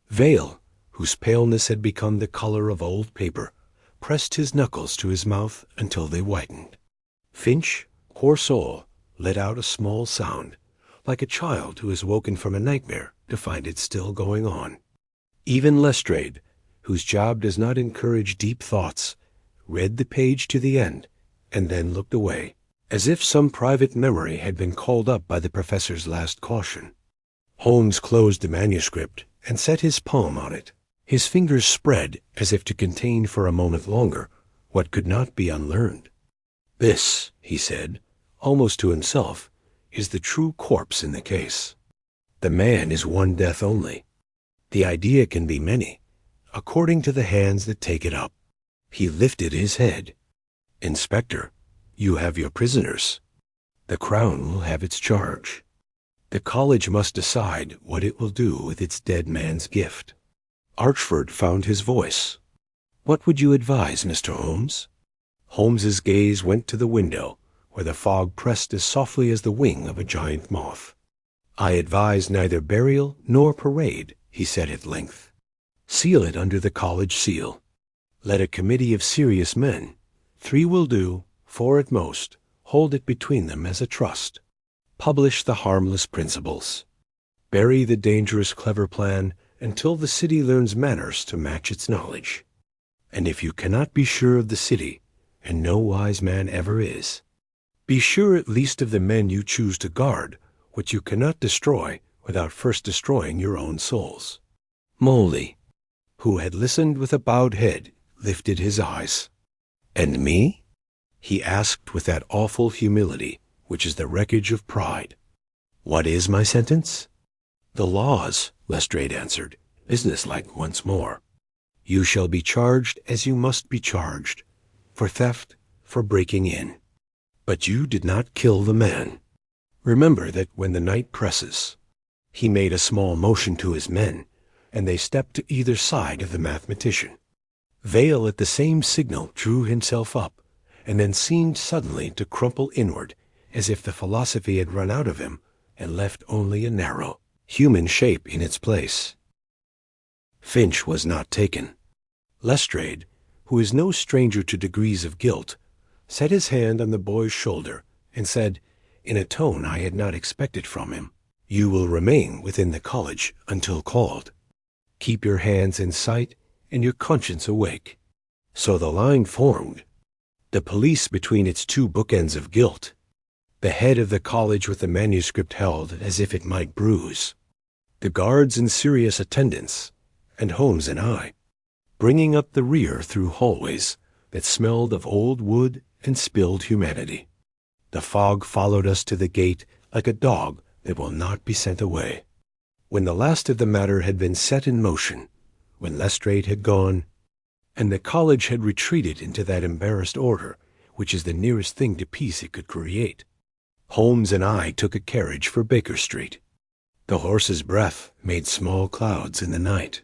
Vale, whose paleness had become the color of old paper, pressed his knuckles to his mouth until they whitened. Finch, poor soul, let out a small sound, like a child who is woken from a nightmare to find it still going on. Even Lestrade, whose job does not encourage deep thoughts, read the page to the end, and then looked away, as if some private memory had been called up by the professor's last caution. Holmes closed the manuscript and set his palm on it. His fingers spread as if to contain for a moment longer what could not be unlearned. "This," he said, almost to himself, "is the true corpse in the case. The man is one death only. The idea can be many, according to the hands that take it up." He lifted his head. "Inspector, you have your prisoners. The Crown will have its charge. The college must decide what it will do with its dead man's gift." Archford found his voice. "What would you advise, Mr. Holmes?" Holmes's gaze went to the window, where the fog pressed as softly as the wing of a giant moth. "I advise neither burial nor parade," he said at length. Seal it under the college seal. Let a committee of serious men, 3 will do, 4 at most, hold it between them as a trust. Publish the harmless principles. Bury the dangerous clever plan until the city learns manners to match its knowledge. And if you cannot be sure of the city, and no wise man ever is, be sure at least of the men you choose to guard, which you cannot destroy without first destroying your own souls. Moley, who had listened with a bowed head, lifted his eyes. And me? He asked with that awful humility which is the wreckage of pride. What is my sentence? The laws, Lestrade answered, businesslike once more. You shall be charged as you must be charged, for theft, for breaking in. But you did not kill the man. Remember that when the night presses. He made a small motion to his men, and they stepped to either side of the mathematician. Vale at the same signal drew himself up, and then seemed suddenly to crumple inward, as if the philosophy had run out of him, and left only a narrow, human shape in its place. Finch was not taken. Lestrade, who is no stranger to degrees of guilt, set his hand on the boy's shoulder, and said, in a tone I had not expected from him, You will remain within the college until called. Keep your hands in sight and your conscience awake. So the line formed, the police between its 2 bookends of guilt, the head of the college with the manuscript held as if it might bruise, the guards in serious attendance, and Holmes and I, bringing up the rear through hallways that smelled of old wood and spilled humanity. The fog followed us to the gate like a dog that will not be sent away. When the last of the matter had been set in motion, when Lestrade had gone, and the college had retreated into that embarrassed order which is the nearest thing to peace it could create, Holmes and I took a carriage for Baker Street. The horse's breath made small clouds in the night.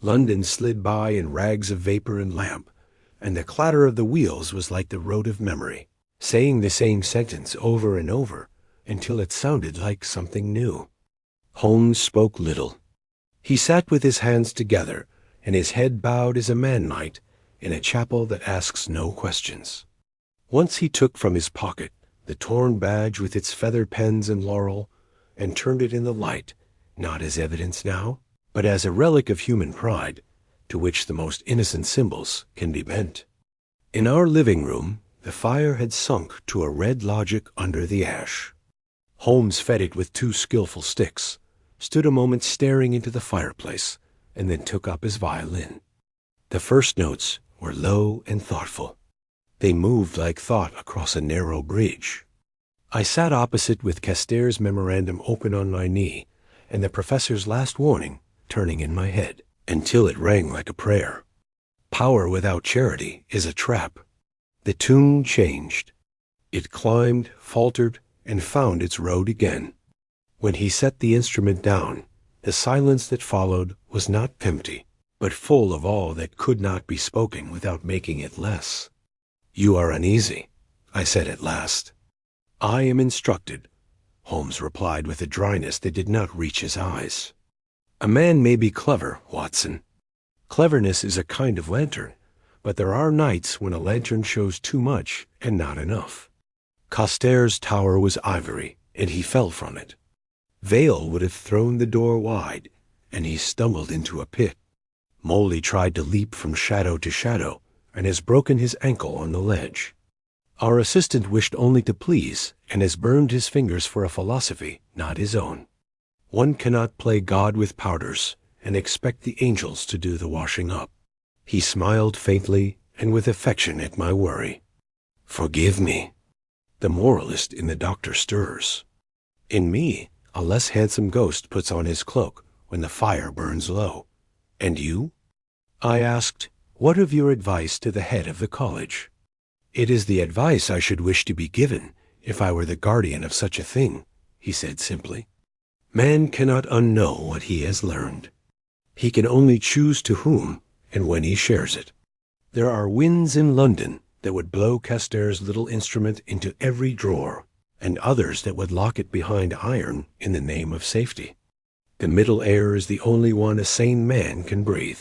London slid by in rags of vapor and lamp, and the clatter of the wheels was like the rote of memory, saying the same sentence over and over until it sounded like something new. Holmes spoke little. He sat with his hands together and his head bowed as a man might in a chapel that asks no questions. Once he took from his pocket the torn badge with its feather pens and laurel, and turned it in the light, not as evidence now, but as a relic of human pride, to which the most innocent symbols can be bent. In our living room, the fire had sunk to a red logic under the ash. Holmes fed it with 2 skillful sticks, stood a moment staring into the fireplace, and then took up his violin. The first notes were low and thoughtful. They moved like thought across a narrow bridge. I sat opposite with Caster's memorandum open on my knee, and the professor's last warning turning in my head, until it rang like a prayer. Power without charity is a trap. The tune changed. It climbed, faltered, and found its road again. When he set the instrument down, the silence that followed was not empty, but full of all that could not be spoken without making it less. You are uneasy, I said at last. I am instructed, Holmes replied with a dryness that did not reach his eyes. A man may be clever, Watson. Cleverness is a kind of lantern, but there are nights when a lantern shows too much and not enough. Caster's tower was ivory, and he fell from it. Vale would have thrown the door wide, and he stumbled into a pit. Moley tried to leap from shadow to shadow, and has broken his ankle on the ledge. Our assistant wished only to please, and has burned his fingers for a philosophy not his own. One cannot play God with powders and expect the angels to do the washing up. He smiled faintly and with affection at my worry. Forgive me. The moralist in the doctor stirs. In me, a less handsome ghost puts on his cloak when the fire burns low. And you? I asked, what of your advice to the head of the college? It is the advice I should wish to be given if I were the guardian of such a thing, he said simply. Man cannot unknow what he has learned. He can only choose to whom and when he shares it. There are winds in London that would blow Caster's little instrument into every drawer, and others that would lock it behind iron in the name of safety. The middle air is the only one a sane man can breathe.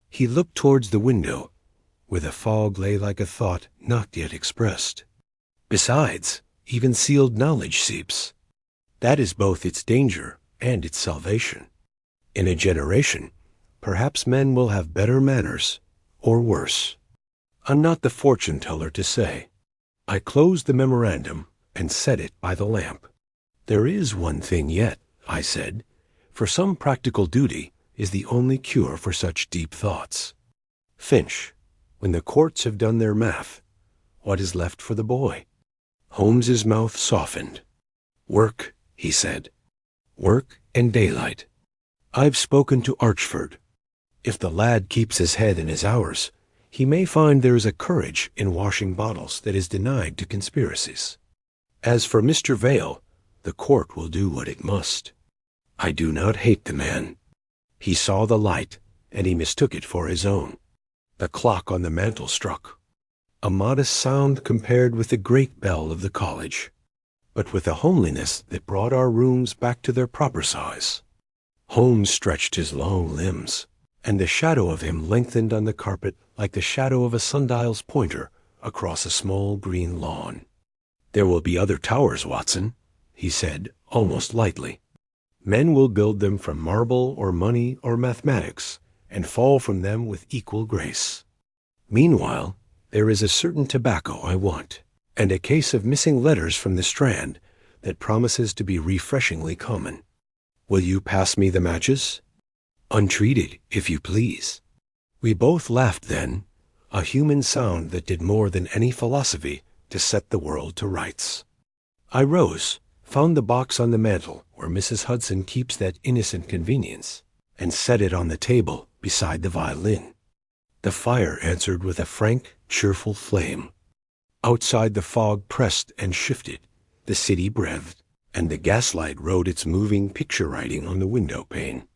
He looked towards the window, where the fog lay like a thought not yet expressed. Besides, even sealed knowledge seeps. That is both its danger and its salvation. In a generation, perhaps men will have better manners, or worse. I'm not the fortune-teller to say. I closed the memorandum and set it by the lamp. There is one thing yet, I said, for some practical duty is the only cure for such deep thoughts. Finch, when the courts have done their math, what is left for the boy? Holmes's mouth softened. Work, he said. Work and daylight. I've spoken to Archford. If the lad keeps his head and his hours, he may find there is a courage in washing bottles that is denied to conspiracies. As for Mr. Vale, the court will do what it must. I do not hate the man. He saw the light, and he mistook it for his own. The clock on the mantel struck. A modest sound compared with the great bell of the college, but with a homeliness that brought our rooms back to their proper size. Holmes stretched his long limbs, and the shadow of him lengthened on the carpet like the shadow of a sundial's pointer across a small green lawn. There will be other towers, Watson, he said, almost lightly. Men will build them from marble or money or mathematics, and fall from them with equal grace. Meanwhile, there is a certain tobacco I want, and a case of missing letters from the Strand that promises to be refreshingly common. Will you pass me the matches? Untreated, if you please. We both laughed then, a human sound that did more than any philosophy to set the world to rights. I rose, found the box on the mantel where Mrs. Hudson keeps that innocent convenience, and set it on the table beside the violin. The fire answered with a frank, cheerful flame. Outside the fog pressed and shifted, the city breathed, and the gaslight wrote its moving picture writing on the window pane.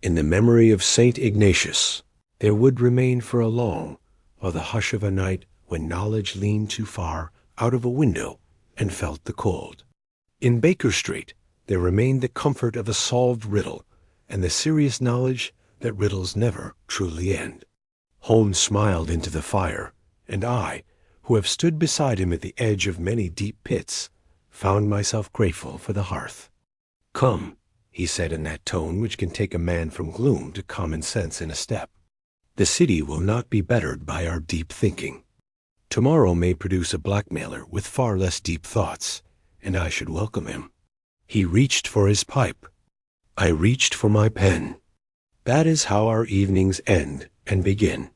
In the memory of St. Ignatius, there would remain for a long, while the hush of a night when knowledge leaned too far out of a window and felt the cold. In Baker Street, there remained the comfort of a solved riddle, and the serious knowledge that riddles never truly end. Holmes smiled into the fire, and I, who have stood beside him at the edge of many deep pits, found myself grateful for the hearth. Come, he said in that tone which can take a man from gloom to common sense in a step. The city will not be bettered by our deep thinking. Tomorrow may produce a blackmailer with far less deep thoughts, and I should welcome him. He reached for his pipe. I reached for my pen. That is how our evenings end and begin.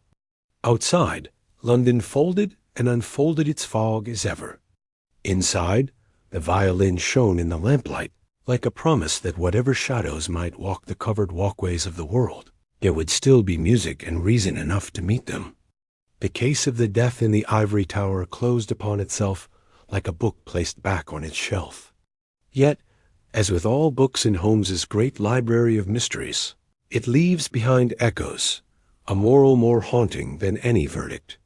Outside, London folded and unfolded its fog as ever. Inside, the violin shone in the lamplight like a promise that whatever shadows might walk the covered walkways of the world, there would still be music and reason enough to meet them. The case of the death in the Ivory Tower closed upon itself like a book placed back on its shelf. Yet, as with all books in Holmes's great library of mysteries, it leaves behind echoes, a moral more haunting than any verdict.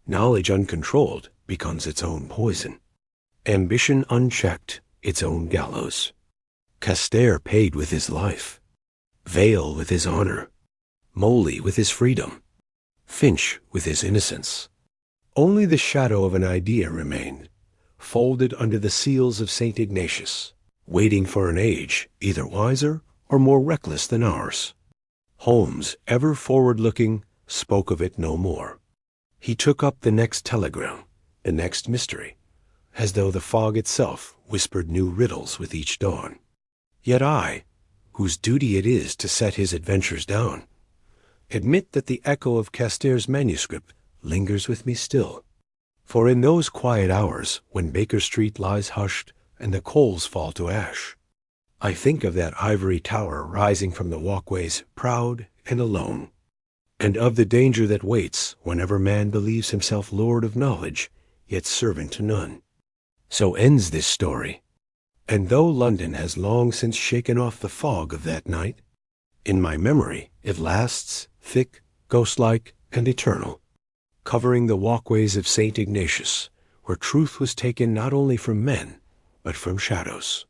Knowledge uncontrolled becomes its own poison. Ambition unchecked, its own gallows. Castere paid with his life. Vale with his honor. Moley with his freedom. Finch with his innocence. Only the shadow of an idea remained, folded under the seals of St. Ignatius, waiting for an age either wiser or more reckless than ours. Holmes, ever forward-looking, spoke of it no more. He took up the next telegram, the next mystery, as though the fog itself whispered new riddles with each dawn. Yet I, whose duty it is to set his adventures down, admit that the echo of Castere's manuscript lingers with me still. For in those quiet hours when Baker Street lies hushed and the coals fall to ash, I think of that ivory tower rising from the walkways proud and alone, and of the danger that waits whenever man believes himself lord of knowledge, yet servant to none. So ends this story, and though London has long since shaken off the fog of that night, in my memory it lasts, thick, ghost-like, and eternal, covering the walkways of St. Ignatius, where truth was taken not only from men, but from shadows.